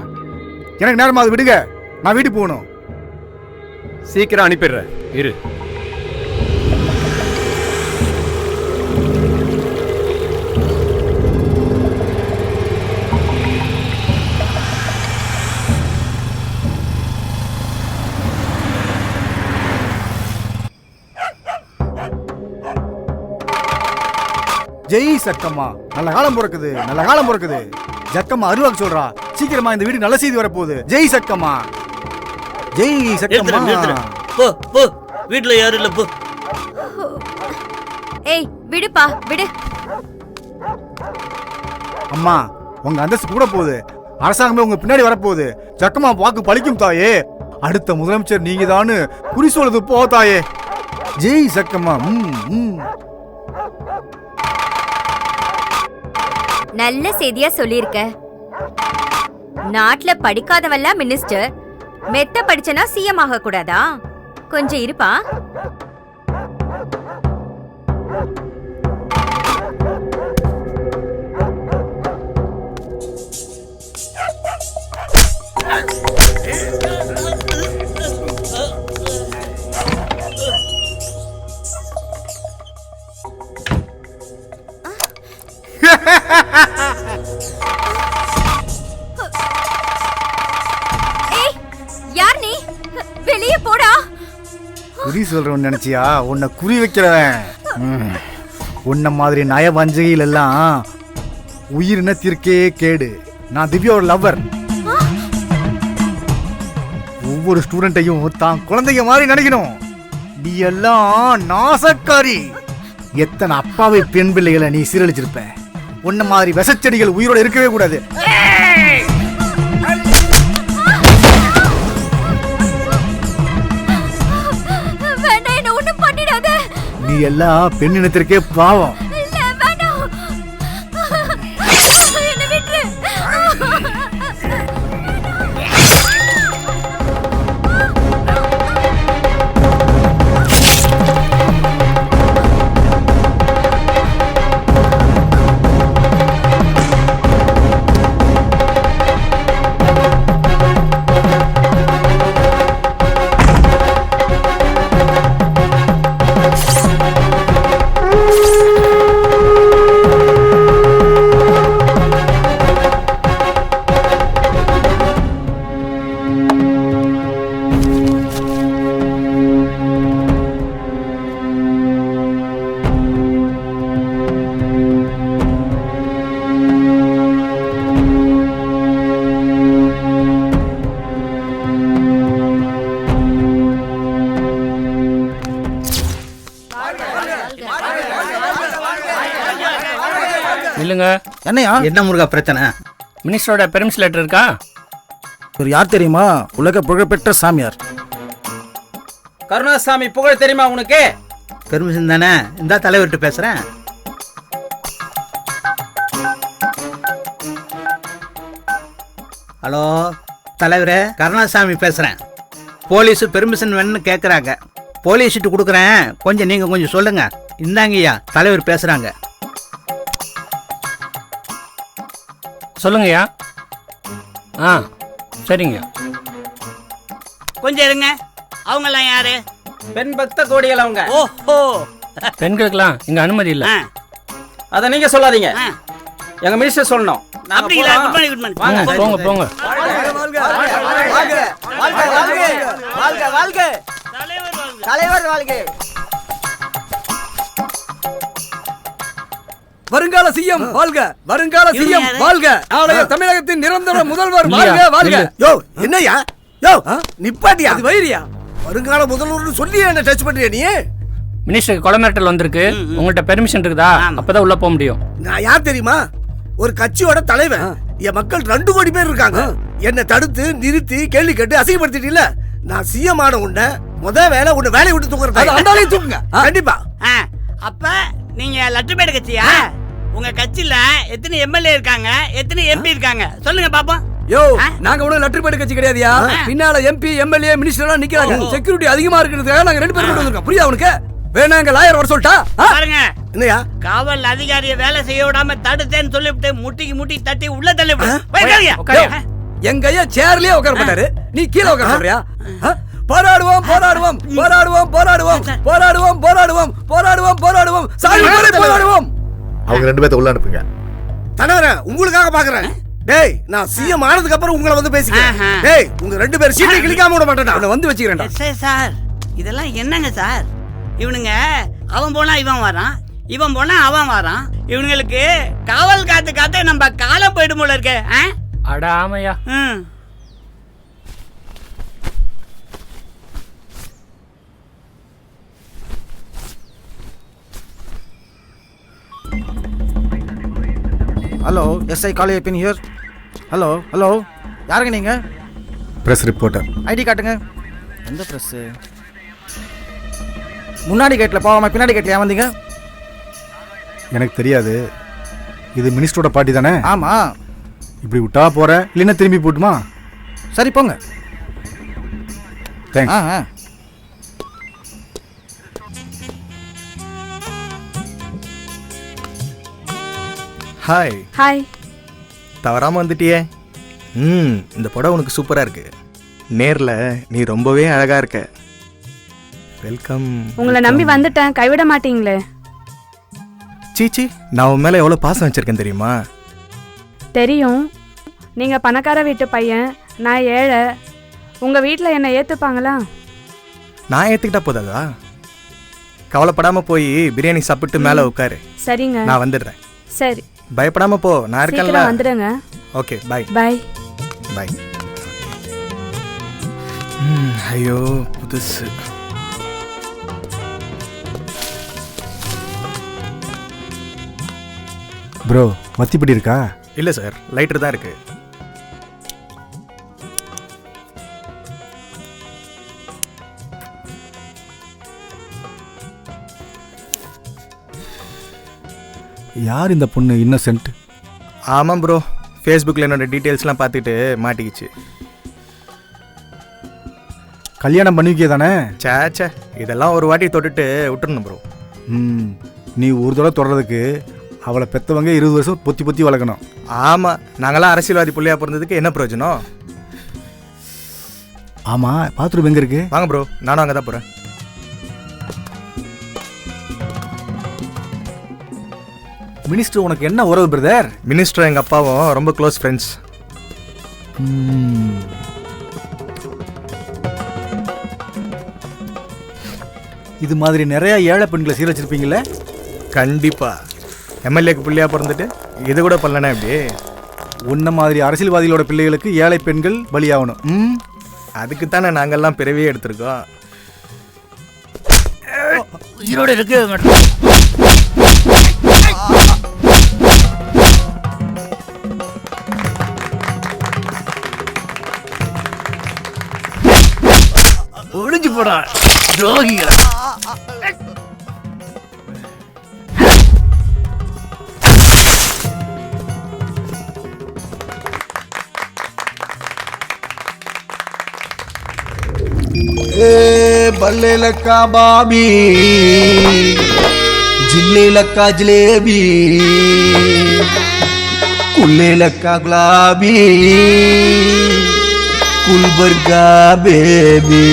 எனக்கு நேரமா அது விடுங்க, நான் வீட்டுக்கு போகணும். சீக்கிரம் அனுப்பிடுறேன் இரு. ஜெய் சக்கம்மா, நல்ல காலம் பிறக்குது, நல்ல காலம் பிறக்குது. ஜக்கம்மா அருவாக்கு சொல்றா, சீக்கிரமா இந்த வீடு நல்ல செய்தி வரப்போகுது. ஜெய் சக்கம்மா, ஜெய் சக்கம்மா. போ போ, வீட்டுல யாரும் இல்ல, போ. ஏய் விடுப்பா விடு. அம்மா, உங்க அந்தஸ்து கூட போகுது, அரசாங்கமே உங்க பின்னாடி வரப்போகுது. ஜக்கம்மா வாக்கு பழிக்கும் தாயே, அடுத்த முதலமைச்சர் நீங்க தான்னு குறி சொல்லுது போ தாயே. ஜெய் சக்கம்மா. நல்ல செய்தியா சொல்லிருக்க. நாட்டுல படிக்காதவெல்லாம் மினிஸ்டர், மெத்த படிச்சனா சிஎம் ஆக கூடாதா? கொஞ்சம் இருப்பா. யார் நீ? வெளியே போடா. குறி சொல்றவன் நினைச்சியா? உன்னை குறி வைக்கிறவன். உன்ன மாதிரி நய வஞ்சகையில் எல்லாம் உயிரினத்திற்கே கேடு. நான் திவ்யாவோட லவ்வர். ஒவ்வொரு ஸ்டூடெண்ட்டையும் தான் குழந்தைங்க மாதிரி நினைக்கணும். நீ எல்லாம் நாசக்காரி. எத்தனை அப்பாவை பெண் பிள்ளைகளை நீ சீரழிச்சிருப்ப. உன்ன மாதிரி விஷச்செடிகள் உயிரோட இருக்கவே கூடாது. நீ எல்லாம் பெண்ணினத்திற்கே பாவம். இல்லைங்க. என்னையா? என்ன முருகா பிரச்சனை? மினிஸ்டரோட பெர்மிஷன் லெட்டர் இருக்கா? ஒரு யார் தெரியுமா? உலக புகழ்பெற்ற சாமியார் கருணாசாமி புகழ் தெரியுமா உனக்கு? பெர்மிஷன் தானே, இந்த தலைவர்கிட்ட பேசுறேன். ஹலோ தலைவரே, கருணாசாமி பேசுறேன். போலீஸ் பெர்மிஷன் வேணும்னு கேட்குறாங்க. போலீஸ்கிட்ட கொடுக்குறேன், கொஞ்சம் நீங்க கொஞ்சம் சொல்லுங்க. இந்தாங்கய்யா, தலைவர் பேசுறாங்க. சொல்லுங்கய்யா. ஆ சரிங்க. கொஞ்சம் இருங்க. அவங்கெல்லாம் யாரு? பெண் பக்த கோடிகள் அவங்க. ஓஹோ, பெண்களுக்கெல்லாம் இங்க அனுமதி இல்ல. அத நீங்க சொல்லாதீங்க, எங்க மினிஸ்டர் சொல்லணும். அப்படிங்களா? Good morning, good morning. வாங்க, போங்க போங்க. தலைவர் வாழ்க. வருங்கால சிஎம் வாழ்க, வருங்கால சிஎம் வாழ்க, நாளைய தமிழகத்தின் நிரந்தர முதல்வர் வாழ்க வாழ்க. யோ என்னையா? யோ நிப்பாட்டியா? அது வைரியா? வருங்கால முதல்வர்னு சொல்லி என்ன டச் பண்றியா நீ? மினிஸ்டருக்கு கொலை மிரட்டல் வந்திருக்கு. உங்கள்கிட்ட பெர்மிஷன் இருக்குதா? அப்பதான் உள்ள போக முடியும். நான் யார் தெரியுமா? ஒரு கட்சியோட தலைவன். என் மக்கள் 2 கோடி பேர் இருக்காங்க. என்ன தடுத்து நிறுத்தி கேள்வி கேட்டு அசிங்கப்படுத்திட்டீங்கள. நான் சிஎம் ஆன உடனே முத வேலை உன்னை வேலையை விட்டு தூக்குறேன். அந்தாலே தூக்குங்க கண்டிப்பா. அப்ப நீங்க லட்சுமேடு கட்சியா? உங்க கட்சியில எத்தனை எம்எல்ஏ இருக்காங்க, எத்தனை எம்பி இருக்காங்க? சொல்லுங்க பாப்போம். யோ, நாங்க ஒண்ணு லட்சுமேடு கட்சி கிடையாதுயா. பின்னால எம்பி எம்எல்ஏ மினிஸ்டர் எல்லாம் நிக்கிறாங்க. செக்யூரிட்டி அதிகமா இருக்கிறதுக்காக நாங்க 2 பேரும் வந்திருக்கோம். புரியுதா உனக்கு? வேணாங்க லாயர் வர சொல்லிட்டா? பாருங்க, என்னையா? காவல் அதிகாரிய வேலை செய்ய விடாம தடுத்தேன்னு சொல்லிவிட்டு முட்டிக்கு முட்டி தட்டி உள்ள தள்ளி விடு. எங்க ஐயா சேர்லயே உட்கார மாட்டாரு, நீ கீழே உட்கார சொல்றியா? போராடுவோம் போராடுவோம் போராடுவோம் போராடுவோம் போராடுவோம் போராடுவோம் போராடுவோம் போராடுவோம் சாமி போராடுவோம். அவங்க 2 பேர்த்த உள்ள அனுப்புங்க. தலைவரே, உங்களுக்காக பாக்குறேன். டேய், நான் சிஎம் ஆனதுக்கு அப்புறம் உங்களை வந்து பேசிக்கிறேன். டேய், உங்க 2 பேர் சீட்டை கிளிக்காம விட மாட்டேன். நான் வந்து வச்சுக்கிறேன் சார். இதெல்லாம் என்னங்க சார்? இவனுங்க அவன் போனா இவன் வரான், இவன் போனா அவன் வரான். இவனுங்களுக்கு காவல் காத்து காத்து நம்ம காலம் போயிடும் போல இருக்க. அட ஆமையா. Hello SI Kaliyappan here. Hello hello யாருங்க நீங்கள்? Press reporter. ஐடி காட்டுங்க. எந்த ப்ரெஸ்ஸு? முன்னாடி கேட்டில் போகாமல் பின்னாடி கேட்டில் ஏன் வந்தீங்க? எனக்கு தெரியாது. இது மினிஸ்டரோட பார்ட்டி தானே? ஆமாம். இப்படி விட்டா போகிறேன், இல்லைன்னா திரும்பி போட்டுமா? சரி போங்க. தேங்க்ஸ். ஹாய். ஹாய். தவறாமல் வந்துட்டியே. இந்த படம் உனக்கு சூப்பராக இருக்கு. நேரில் நீ ரொம்பவே அழகாக இருக்க. வெல்கம். உங்களை நம்பி வந்துட்டேன், கைவிட மாட்டீங்களே. சீச்சி, நான் உன் மேலே எவ்வளோ பாசம் வச்சுருக்கேன் தெரியுமா? தெரியும். நீங்கள் பணக்கார வீட்டு பையன், நான் ஏழை. உங்கள் வீட்டில் என்னை ஏற்றுப்பாங்களா? நான் ஏற்றுக்கிட்டா போதாதா? கவலைப்படாமல் போய் பிரியாணி சாப்பிட்டு மேலே உட்காரு. சரிங்க, நான் வந்துடுறேன். சரி, பயப்படாமல் போ, நான் இருக்கேன்ல. வந்துடுங்க. ஓகே, பாய். பாய். பாய். ஐயோ புதுசு. ப்ரோ, வத்திப்படி இருக்கா? இல்லை சார், லைட்டர் தான் இருக்கு. யார் இந்த பொண்ணு? இன்னசென்ட். ஆமாம் ப்ரோ, ஃபேஸ்புக்கில் என்னோட டீட்டெயில்ஸ்லாம் பார்த்துட்டு மாட்டிக்கிச்சு. கல்யாணம் பண்ணிக்கே தானே? சேச்சே, இதெல்லாம் ஒரு வாட்டி தொட்டுட்டு விட்டுறணும் ப்ரோ. நீ ஒரு தடவை தொடறதுக்கு அவளை பெற்றவங்க 20 வருஷம் பொத்தி பொத்தி வளர்க்கணும். ஆமாம், நாங்களாம் அரசியல்வாதி பிள்ளையா பிறந்ததுக்கு என்ன பிரயோஜனம்? ஆமாம், பாத்ரூம் எங்கே இருக்கு? வாங்க ப்ரோ, நானும் அங்கே தான் போகிறேன். மினிஸ்டர் உனக்கு என்ன உறவு பிரதர்? மினிஸ்டர் எங்கள் அப்பாவும் ரொம்ப க்ளோஸ் ஃப்ரெண்ட்ஸ். இது மாதிரி நிறைய ஏழை பெண்களை சீரழிச்சிருப்பீங்களே? கண்டிப்பா. எம்எல்ஏக்கு பிள்ளையா பிறந்துட்டு இது கூட பண்ணலனா எப்படி? உன்ன மாதிரி அரசியல்வாதிகளோட பிள்ளைகளுக்கு ஏழை பெண்கள் பலியாகணும். அதுக்கு தானே நாங்கள்லாம் பிறவியே எடுத்திருக்கோம். உயிரோடு இருக்கு. ஒழிஞ்சு போடா துரோகிகளா. बल्ले लक्का बाबी जिले लक्का जलेबी कुल्ले लक्का गुलाबी कुलबर्गा बेबी.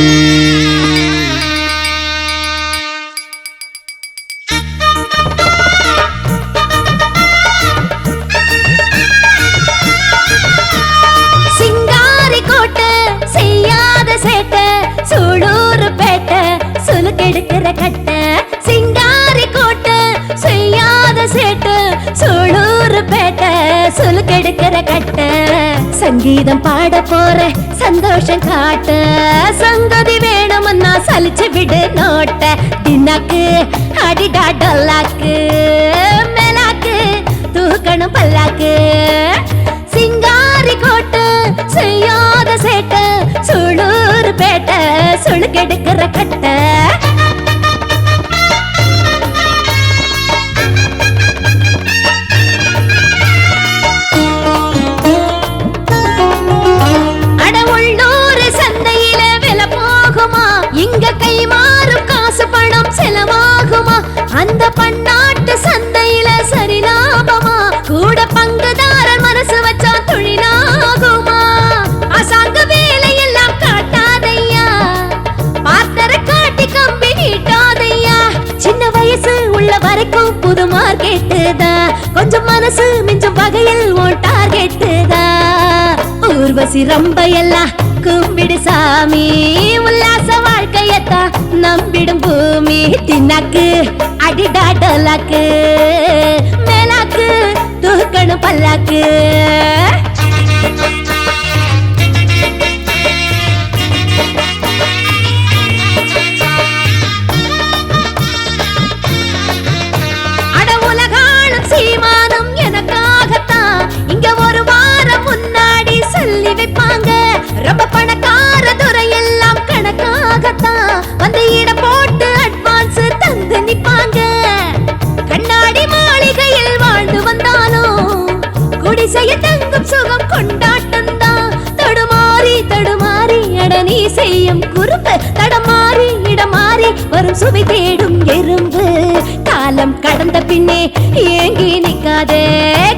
சிங்காரி கோட்டை செய்யாத சேட்டை சூளூர் பேட்டை சுலுக்கெடுக்கிற கட்டை. சிங்காரி கோட்டை செய்யாத சேட்டை சூளூர் பேட்டை சுலுக்கெடுக்கிற கட்டை. சங்கீதம் பாட போற சந்தோஷம் காட்ட சங்கதி வேணும்னா சலிச்சு விடு நோட்ட. தின்னாக்கு அடிடா டொல்லாக்கு மேலாக்கு தூக்கணும் பல்லாக்கு. சிங்காரி கோட்டை செய்யாத சேட்டை சூளூர் பேட்டை சுளுக்கெடுக்கிற கட்டை. அட உள்ளூர் சந்தையில விலை போகுமா? இங்க கை மாறும் காசு பணம் செலவாகுமா? அந்த பன்னாட்டு சந்தையில சரி லாபமா? கூட பங்குதாரர் மனசு வச்சா தொழிலாகுமா? அசாங்க வேலையெல்லாம் காட்டாதையா, பார்த்தர காட்டி கம்பி நீட்டாதையா. சின்ன வயசு உள்ள வரைக்கும் புது மார்க்கெட்டு தான், கொஞ்சம் மனசு மிஞ்சும் வகையில் உன் டார்கெட்டு தான். ஊர்வசி ரொம்ப எல்லாம் கும்பிடு சாமி, உல்லாச வாழ்க்கையத்தான் நம்பிடும் பூமி. தின்னாக்கு அடிடா டோலாக்கு மேலாக்கு தூக்கணும் பல்லாக்கு அட உலகாளும் சீமானும் எனக்காகத்தான் இங்க ஒரு வாரம் முன்னாடி சொல்லி வைப்பாங்க ரொம்ப பணக்கார துறை எல்லாம் கணக்காகத்தான் வந்து இட போட்டு அட்வான்ஸ் தந்து நிப்பாங்க கண்ணாடி மாளிகையில் வாழ்ந்து வந்தாலும் குடிசைய தங்கும் சுகம் கொண்டாட்டம் தான் தடுமாறி தடுமாறி அட நீ செய்யும் குறும்பு தடமாறி இடமாறி வரும் சுவை தேடும் எறும்பு காலம் கடந்த பின்னே ஏங்கி நிக்காதே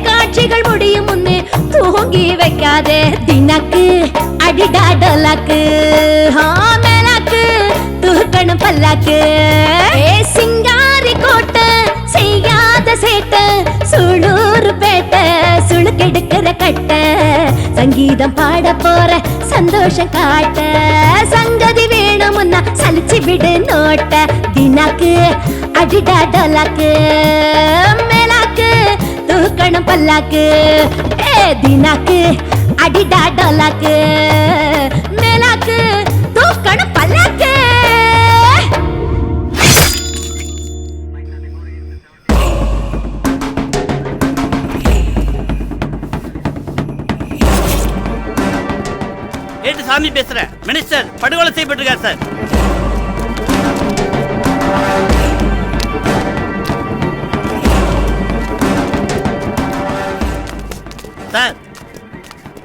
காட்சிகள் முடியும் முன்னே தூங்கி வைக்காதே தினக்கு அடிடா டோலாக்கு மேலாக்கு தூக்கணும் பல்லாக்கு சிங்காரி கோட்டை செய்யாத சேட்டை சுளூர் பேட்டை சுளுக்கெடுக்கிற கட்ட சங்கீதம் பாட போற சந்தோஷம் காட்ட சங்கதி வேணும்னா சலிச்சு விடு நோட்ட தினாக்கு அடிடா டோலாக்கு மேலாக்கு தூக்கணும் பல்லாக்கு தினாக்கு அடிடா டோலாக்கு மேலாக்கு தூக்கணும் பல்லாக்கு ஏட்டு சாமி பேசுறேன். மினிஸ்டர் படுகொலை செய்யப்பட்டிருக்கார் சார். சார்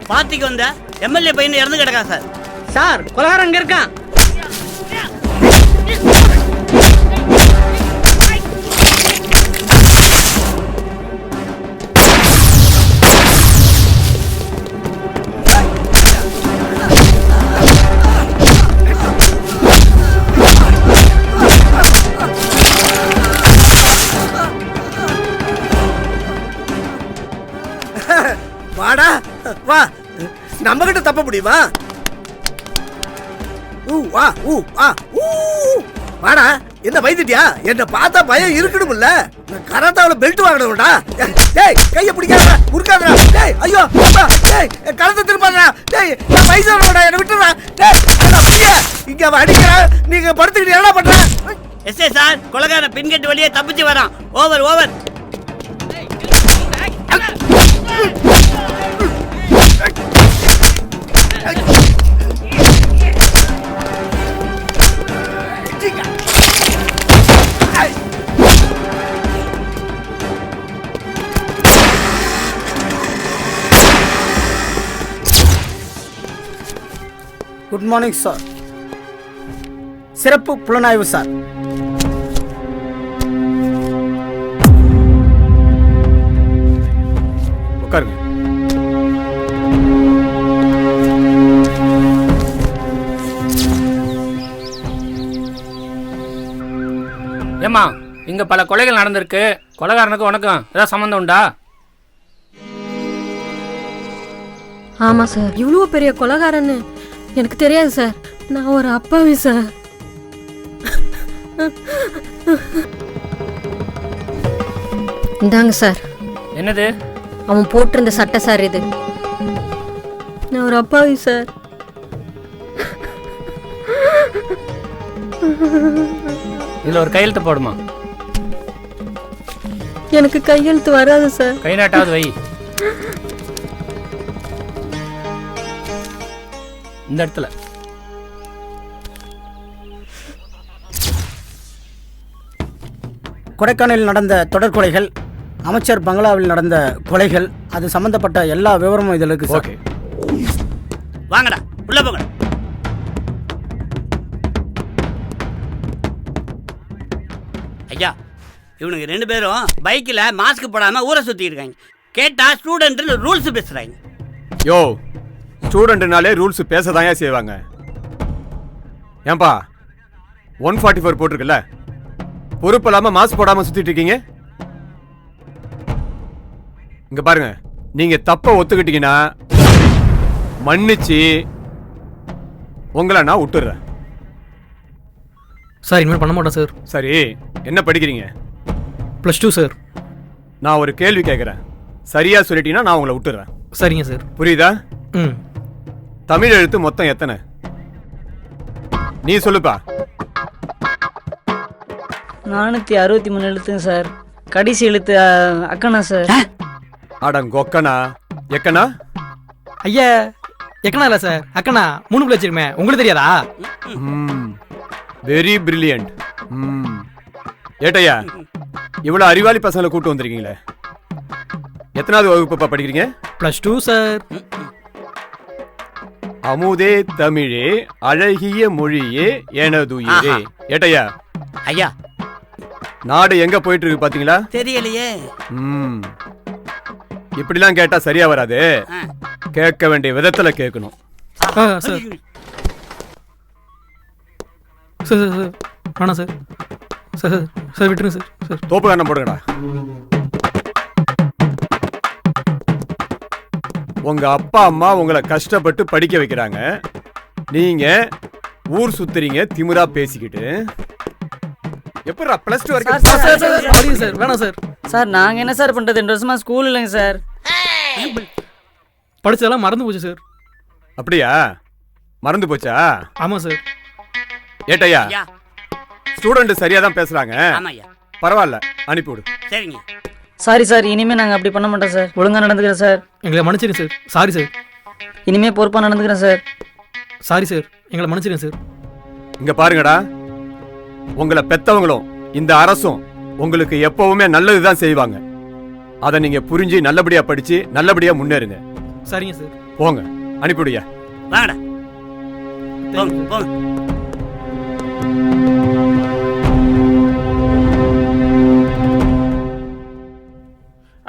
பார்ட்டிக்கு வந்த எம்எல்ஏ பையன் இறந்து கிடக்கான் சார். சார் கொலகாரன் அங்க இருக்கான். வாடா வா, நம்ம கிட்ட தப்ப முடியுமா? வா வாடா, என்ன பயந்துட்டியா? என்ன பார்த்தா பயம் இருக்கணும்ல. நான் கராத்தாவில் பெல்ட் வாங்கணும்டா. டேய் கைய பிடிக்காத முறுக்காதடா. டேய் ஐயோ டேய் கழுத்தை திருப்பாதடா. டேய் நான் வயசானவடா, என்ன விட்டுறா. டேய் அப்படியே இங்க அடிக்கிறா, நீங்க படுத்துக்கிட்டு என்ன பண்ற? எஸ்ஏ சார், கொலகாரன் பின்கட்டு வழியே தப்பிச்சு வரான். Over over. Good morning sir. சிறப்பு புலனாய்வு சார். உட்காருங்க. ஏம்மா, இங்க பல கொலைகள் நடந்திருக்கு. கொலைகாரனுக்கு உனக்கும் ஏதாவது சம்மந்தம் உண்டா? ஆமா சார், இவ்வளோ பெரிய கொலைகாரன்னு எனக்கு தெரியாது சார். நான் ஒரு அப்பாவி சார். இந்தாங்க சார். என்னது? அவன் போட்டிருந்த சட்டை சார் இது. நான் ஒரு அப்பாவி சார். இதுல ஒரு கையெழுத்து போடுமா? எனக்கு கையெழுத்து வராது சார். கை நாட்டாவது வை. இந்த இடத்துல. கொடைக்கானலில் நடந்த தொடர் கொலைகள், அமைச்சர் பங்களாவில் நடந்த கொலைகள், அது சம்பந்தப்பட்ட எல்லா விவரமும் இதில் இருக்கு சார். வாங்கடா உள்ள போங்கடா. ஐயா, இவனுக்கு 2 பேரும் பைக்கில் மாஸ்க் போடாமல் ஊரை சுற்றி இருக்காங்க. கேட்டால் ஸ்டூடெண்ட்னு ரூல்ஸ் பேசுகிறாங்க. யோ, ஸ்டூடெண்ட்னாலே ரூல்ஸ் பேசதாயா செய்வாங்க. ஏன்பா 144 போட்டிருக்குல்ல, பொறுப்பு இல்லாமல் மாஸ்க் போடாமல் சுற்றிட்டு இருக்கீங்க. இங்கே பாருங்க, நீங்கள் தப்பை ஒத்துக்கிட்டீங்கன்னா மன்னிச்சு உங்களை நான் விட்டுடுறேன் சார். இனிமேல் பண்ண மாட்டோம் சார். சரி, என்ன படிக்கிறீங்க? +2 சார். நான் ஒரு கேள்வி கேட்குறேன், சரியா சொல்லிட்டீங்கன்னா நான் உங்களை விட்டுறேன். சரிங்க சார். புரியுதா? ம். தமிழ் எழுத்து மொத்தம் எத்தனை? நீ சொல்லுப்பா. 463 எழுத்துங்க சார். கடைசி எழுத்து அக்கனா சார். அடங்கொக்கனா எக்கனா? ஐயா எக்கனா இல்லை சார், அக்கனா 3 பிள்ளை வச்சிருமே, உங்களுக்கு தெரியாதா? Very brilliant. ஏட்டையா, இவ்வளோ அறிவாளி பசங்களை கூட்டு வந்திருக்கீங்களே, எத்தனாவது வகுப்பு படிக்கிறீங்க? +2 சார். அமுதே தமிழே அழகிய மொழியே எனதுயிரே. ஏட்டையா. ஐயா. நாடு எங்க போயிட்டு இருக்கு பாத்தீங்களா? தெரியலையே. இப்படிலாம் கேட்டா சரியா வராது, கேட்க வேண்டிய விதத்துல கேட்கணும். சார் சார் சார் வேணாம் சார். சார் சார் விட்டுருங்க சார். சார் தோப்பு கண்ணம் போடுங்கடா. உங்க அப்பா அம்மா உங்களை கஷ்டப்பட்டு படிக்க வைக்கிறாங்க, நீங்க ஊர் சுத்துறீங்க திமிரா பேசிக்கிட்டு. எப்படா +2 வரைக்கும்? சார் வேணாம் சார். சார் நாங்க என்ன சார் பண்றது? 2 வருஷமா ஸ்கூல் இல்லைங்க சார். படிச்சதெல்லாம் மறந்து போச்சு சார். அப்படியா? மறந்து போச்சா? ஆமா சார். ஏட்டையா, ஸ்டூடெண்ட் சரியா தான் பேசுறாங்க, பரவாயில்ல, அனுப்பிவிடு. சரிங்க. சாரி சார், இனிமே நாங்க அப்படி பண்ண மாட்டோம் சார். ஒழுங்கா நடந்துக்கிறேன் சார். எங்களை மன்னிச்சிருங்க சார். Sorry sir. இனிமே பொறுப்பா நடந்துக்கிறேன் சார். சாரி சார், எங்களை மன்னிச்சிருங்க சார். இங்க பாருங்கடா, உங்களை பெத்தவங்களும் இந்த அரசும் உங்களுக்கு எப்பவுமே நல்லதுதான் செய்வாங்க. அதை நீங்க புரிஞ்சு நல்லபடியா படிச்சு நல்லபடியா முன்னேறுங்க. சரிங்க சார். போங்க, அனுப்பிவிடுயா. வாங்கடா. போங்க போங்க.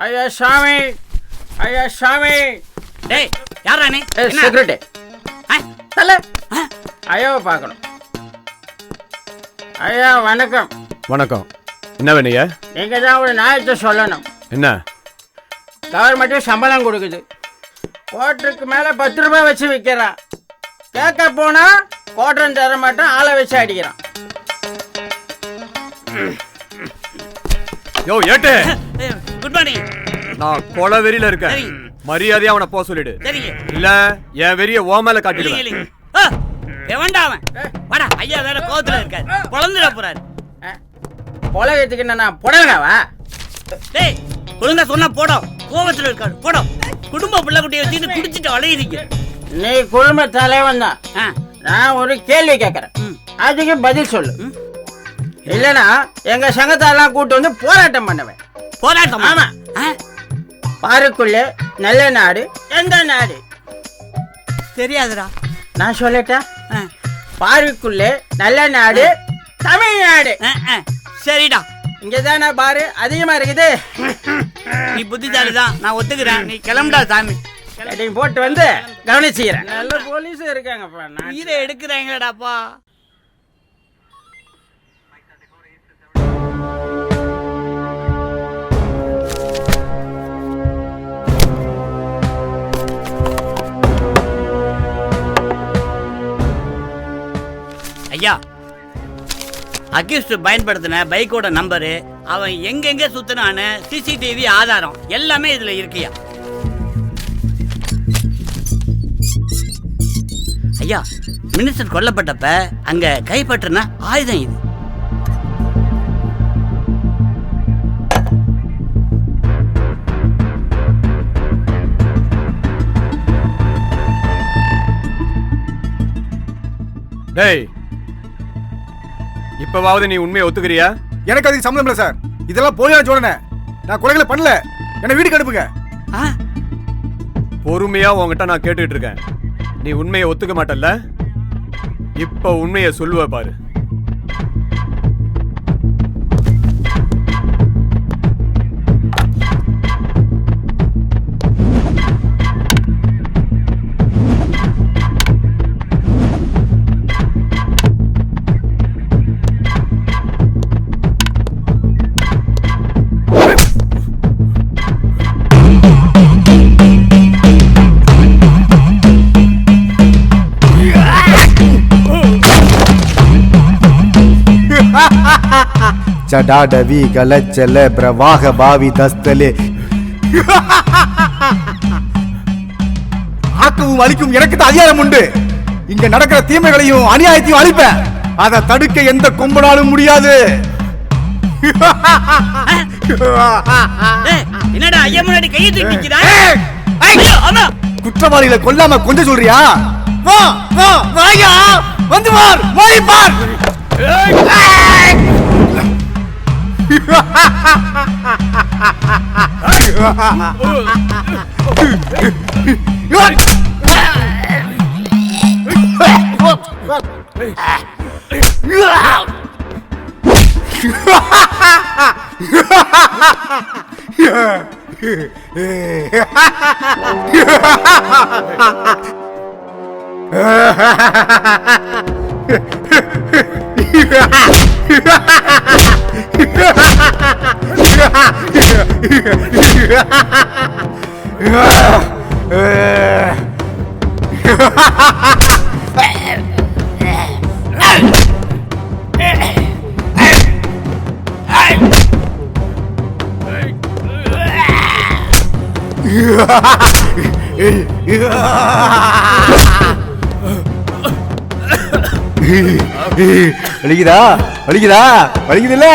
ஐயா சாமி, ஐயா சாமி. டேய் யாரா நீ? செக்ரட்டரி. தல ஐயாவை பார்க்கணும். ஐயா வணக்கம். வணக்கம். என்ன வேணையா? நீங்க தான் ஒரு நியாயத்தை சொல்லணும். என்ன? கவர்மெண்ட்டு சம்பளம் கொடுக்குது, கோட்டருக்கு மேல 10 ரூபாய் வச்சு விற்கிறான். கேட்க போனா கோட்டரும் தர மாட்டான், ஆளை வச்சு அடிக்கிறான். யோ ஏட்டு, குட் மார்னிங். நான் கொலை வெறியில இருக்கேன், மரியாதையா அவனை போக சொல்லிடு. இல்ல என் வெறிய ஓ மேல காட்டிடுவேன். எவன்டா அவன்? வாடா, ஐயா வேற கோவத்துல இருக்காரு, பொளந்துட போறாரு. பொலகத்துக்கு என்ன புடலங்காவா? டேய் ஒழுங்கா சொன்னா போடும், கோவத்துல இருக்காரு போடும். குடும்ப பிள்ளை குட்டியை வச்சுட்டு குடிச்சிட்டு அலையுறீங்க. நீ குடும்ப தலைவன் தான். நான் ஒரு கேள்வி கேட்கறேன், அதுக்கு பதில் சொல்லு. இல்லனா எங்க சங்கத்தாலாம் கூட்டு வந்து போராட்டம் பண்ணுவேன். போராட்டம்? ஆமா. பாருக்குள்ள நல்ல நாடு எந்த நாடு? தெரியாதுடா. நான் சொல்லட்டா? பாருக்குள்ள நல்ல நாடு தமிழ்நாடு. சரிடா. இங்கதானே பாரு அதிகமா இருக்குது. நீ புத்திசாலிதான், நான் ஒத்துக்கிறேன். நீ கிளம்புடா சாமி. போட்டு வந்து கவனிச்சுக்கிறேன். நல்ல போலீஸ் இருக்காங்கப்பா. உயிரை எடுக்கிறாங்கடாப்பா. ஐயா, அக்யூஸ்ட் பயன்படுத்தின பைக்கோட நம்பரு, அவன் எங்கெங்க சுத்தினான்னு சிசிடிவி ஆதாரம் எல்லாமே இதுல இருக்கியா? ஐயா, மினிஸ்டர் கொல்லப்பட்டப்ப அங்க கைப்பற்றின ஆயுதம் இது. டேய், இப்பவாவது நீ உண்மையை ஒத்துக்கிறியா? எனக்கு அதுக்கு சம்மந்தம் இல்லை சார். இதெல்லாம் போலியா சொல்றேன். நான் கொலைகளை பண்ணல, என்ன வீட்டுக்கு அனுப்புங்க. பொறுமையா உங்ககிட்ட நான் கேட்டுட்டு இருக்கேன், நீ உண்மையை ஒத்துக்க மாட்டல்ல? இப்ப உண்மையை சொல்லுவ பாரு. ஜடாடவி கலச்சல பிரவாக பாவி தஸ்தலே. ஆக்கவும் அழிக்கும் எனக்கு தான் அதிகாரம் உண்டு. இங்க நடக்கிற தீமைகளையும் அநியாயத்தையும் அழிப்பேன். அதை தடுக்க எந்த கொம்பனாலும் முடியாது. என்னடா ஐயா முன்னாடி கையை தூக்கிக்கிறா? குற்றவாளிகளை கொல்லாம கொஞ்சம் சொல்றியா? வா வா வாயா, வந்து பார், மோதி பார். வலிக்குதா வலிக்குதா வலிக்குதுல்ல?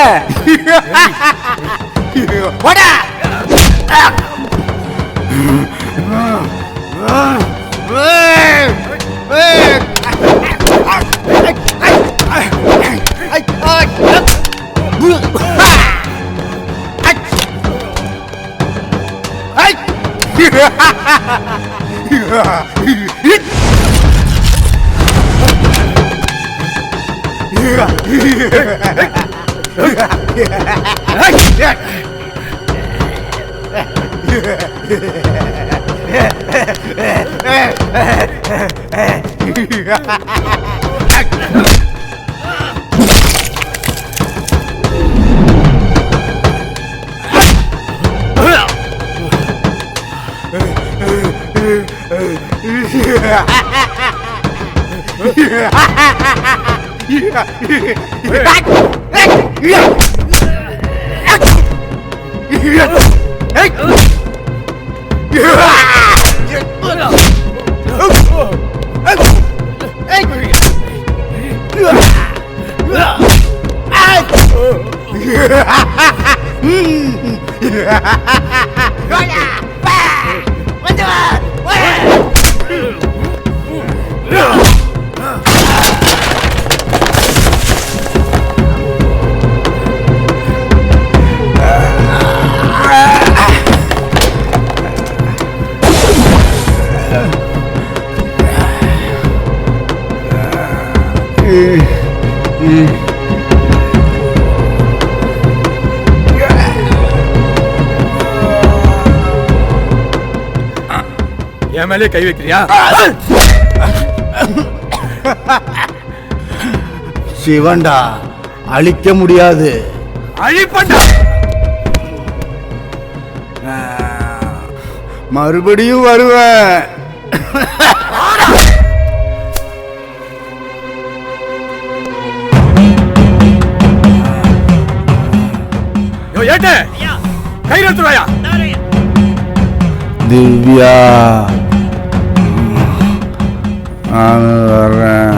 என் மேலே கை வைக்கிறியா? சிவன்டா, அழிக்க முடியாது. அழிப்பண்டா. மறுபடியும் வருவேன். கை எடுத்துறாயா? திவ்யா, நான் வர்றேன்.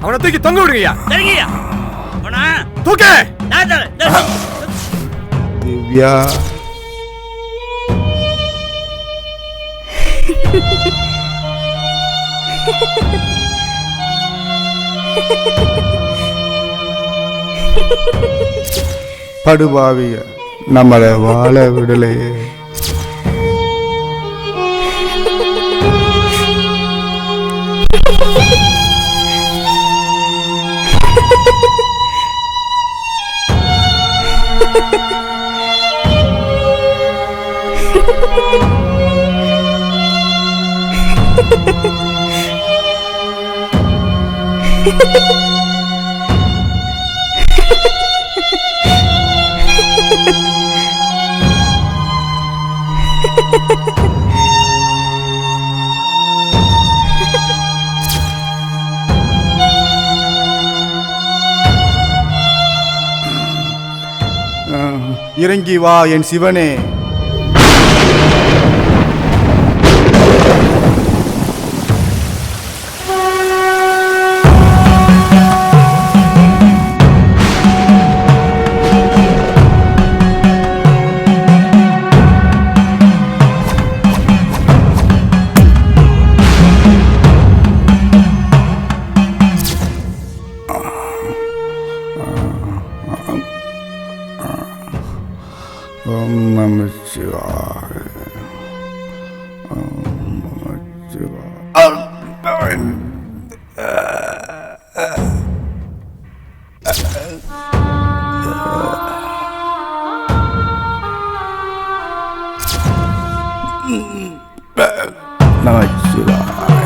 அவனை தூக்கி தொங்க விடுங்கய்யா. தூக்க. திவ்யா, படுபாவிய நம்மளை வாழ விடலையே. இறங்கி வா என் சிவனே. ஓம் நம சிவாய. ஓம் நம சிவாய. நம சிவாய.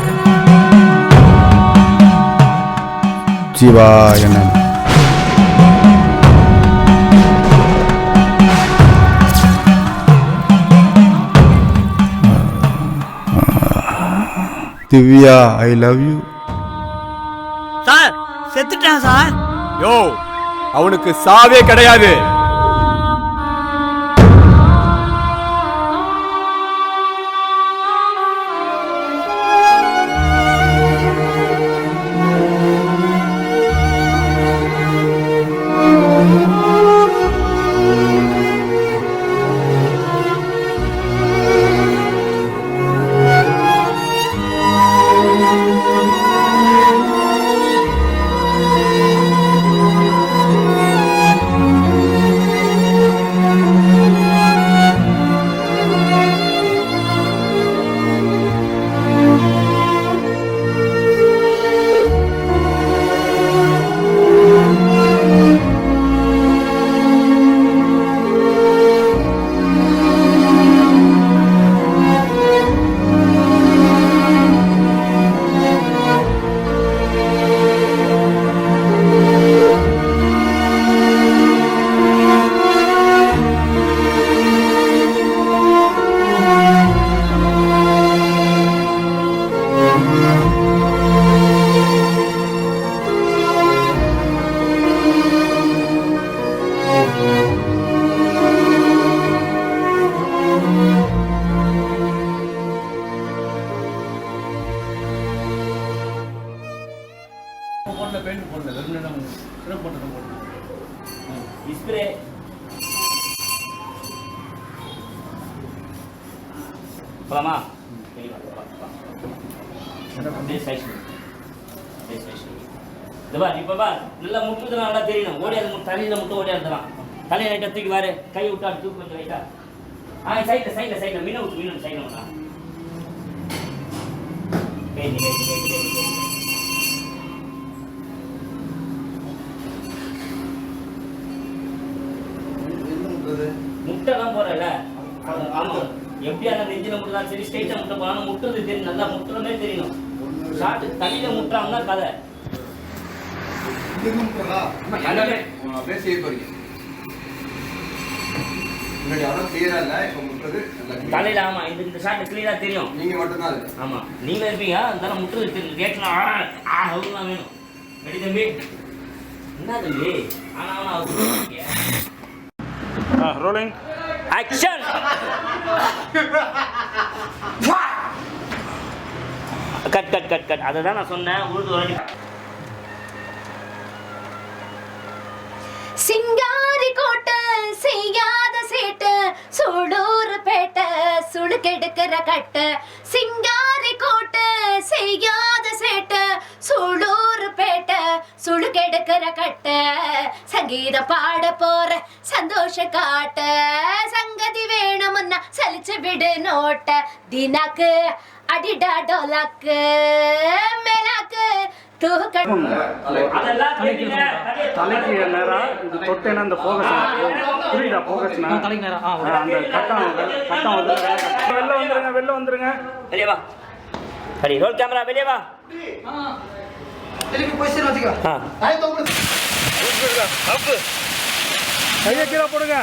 சிவாய நம. Divya, I love you. Sir செத்துட்டான் சார். யோ, அவனுக்கு சாவே கிடையாது. போலாமா? இப்ப பா நல்லா முட்டுதான் நல்லா தெரியணும். ஓடியாது தலையில முட்டு ஓடியாதுலாம். தலையை லைட்டா தூக்கி வாரு, கை விட்டா தூக்கி கொஞ்சம் லைட்டா. சைட்ல சைட்ல சைட்ல மீன விட்டு மீன் சைட்ல விடா. முட்டை தான் போறல. ஆமா, எப்படியா நெஞ்சில முட்டுதான் சரி, ஸ்ட்ரைட்டா முட்டை போனாலும் முட்டுறது தெரியும், நல்லா முட்டுற மாதிரி தெரியணும். ஷார்ட் தலையில முட்டாம தான் கதை. தலையில ஆமா, இந்த ஷார்ட் கிளியரா தெரியும். நீங்க மட்டும் தான் ஆமா, நீங்க இருப்பீங்க. அதனால முட்டுறது தெரியும். ரியாக்ஷன் வேணும். ரெடி தம்பி? என்ன தம்பி? ஆனா rolling action. Cut cut cut cut. அதை தான் நான் சொன்னேன். உருது வரடி. சிங்காரி கோட்டை செய்யாத சேட்டை, சூளூர் பேட்டை சுளுக்கெடுக்கிற கட்டை. சிங்காரி கோட்டை செய்யாத சேட்டை, சூளூர் பேட்டை சுளுக்கெடுக்கிற கட்டை. சங்கீதம் பாட போற சந்தோஷ காட்ட, சங்கதி வேணும்னா சலிச்சு விடு நோட்ட. தினாக்கு அடிடா டோலாக்கு மேலாக்கு தலைக்கு நேரம் இது தொட்டேன்னா இந்த போகஸ் புரியுதா? போகஸ்னா அந்த கட்டம் வந்து வெளில வந்துருங்க. வெளியே வா. சரி, ரோல் கேமரா வெளியே வா. கையை கீழே போடுங்க.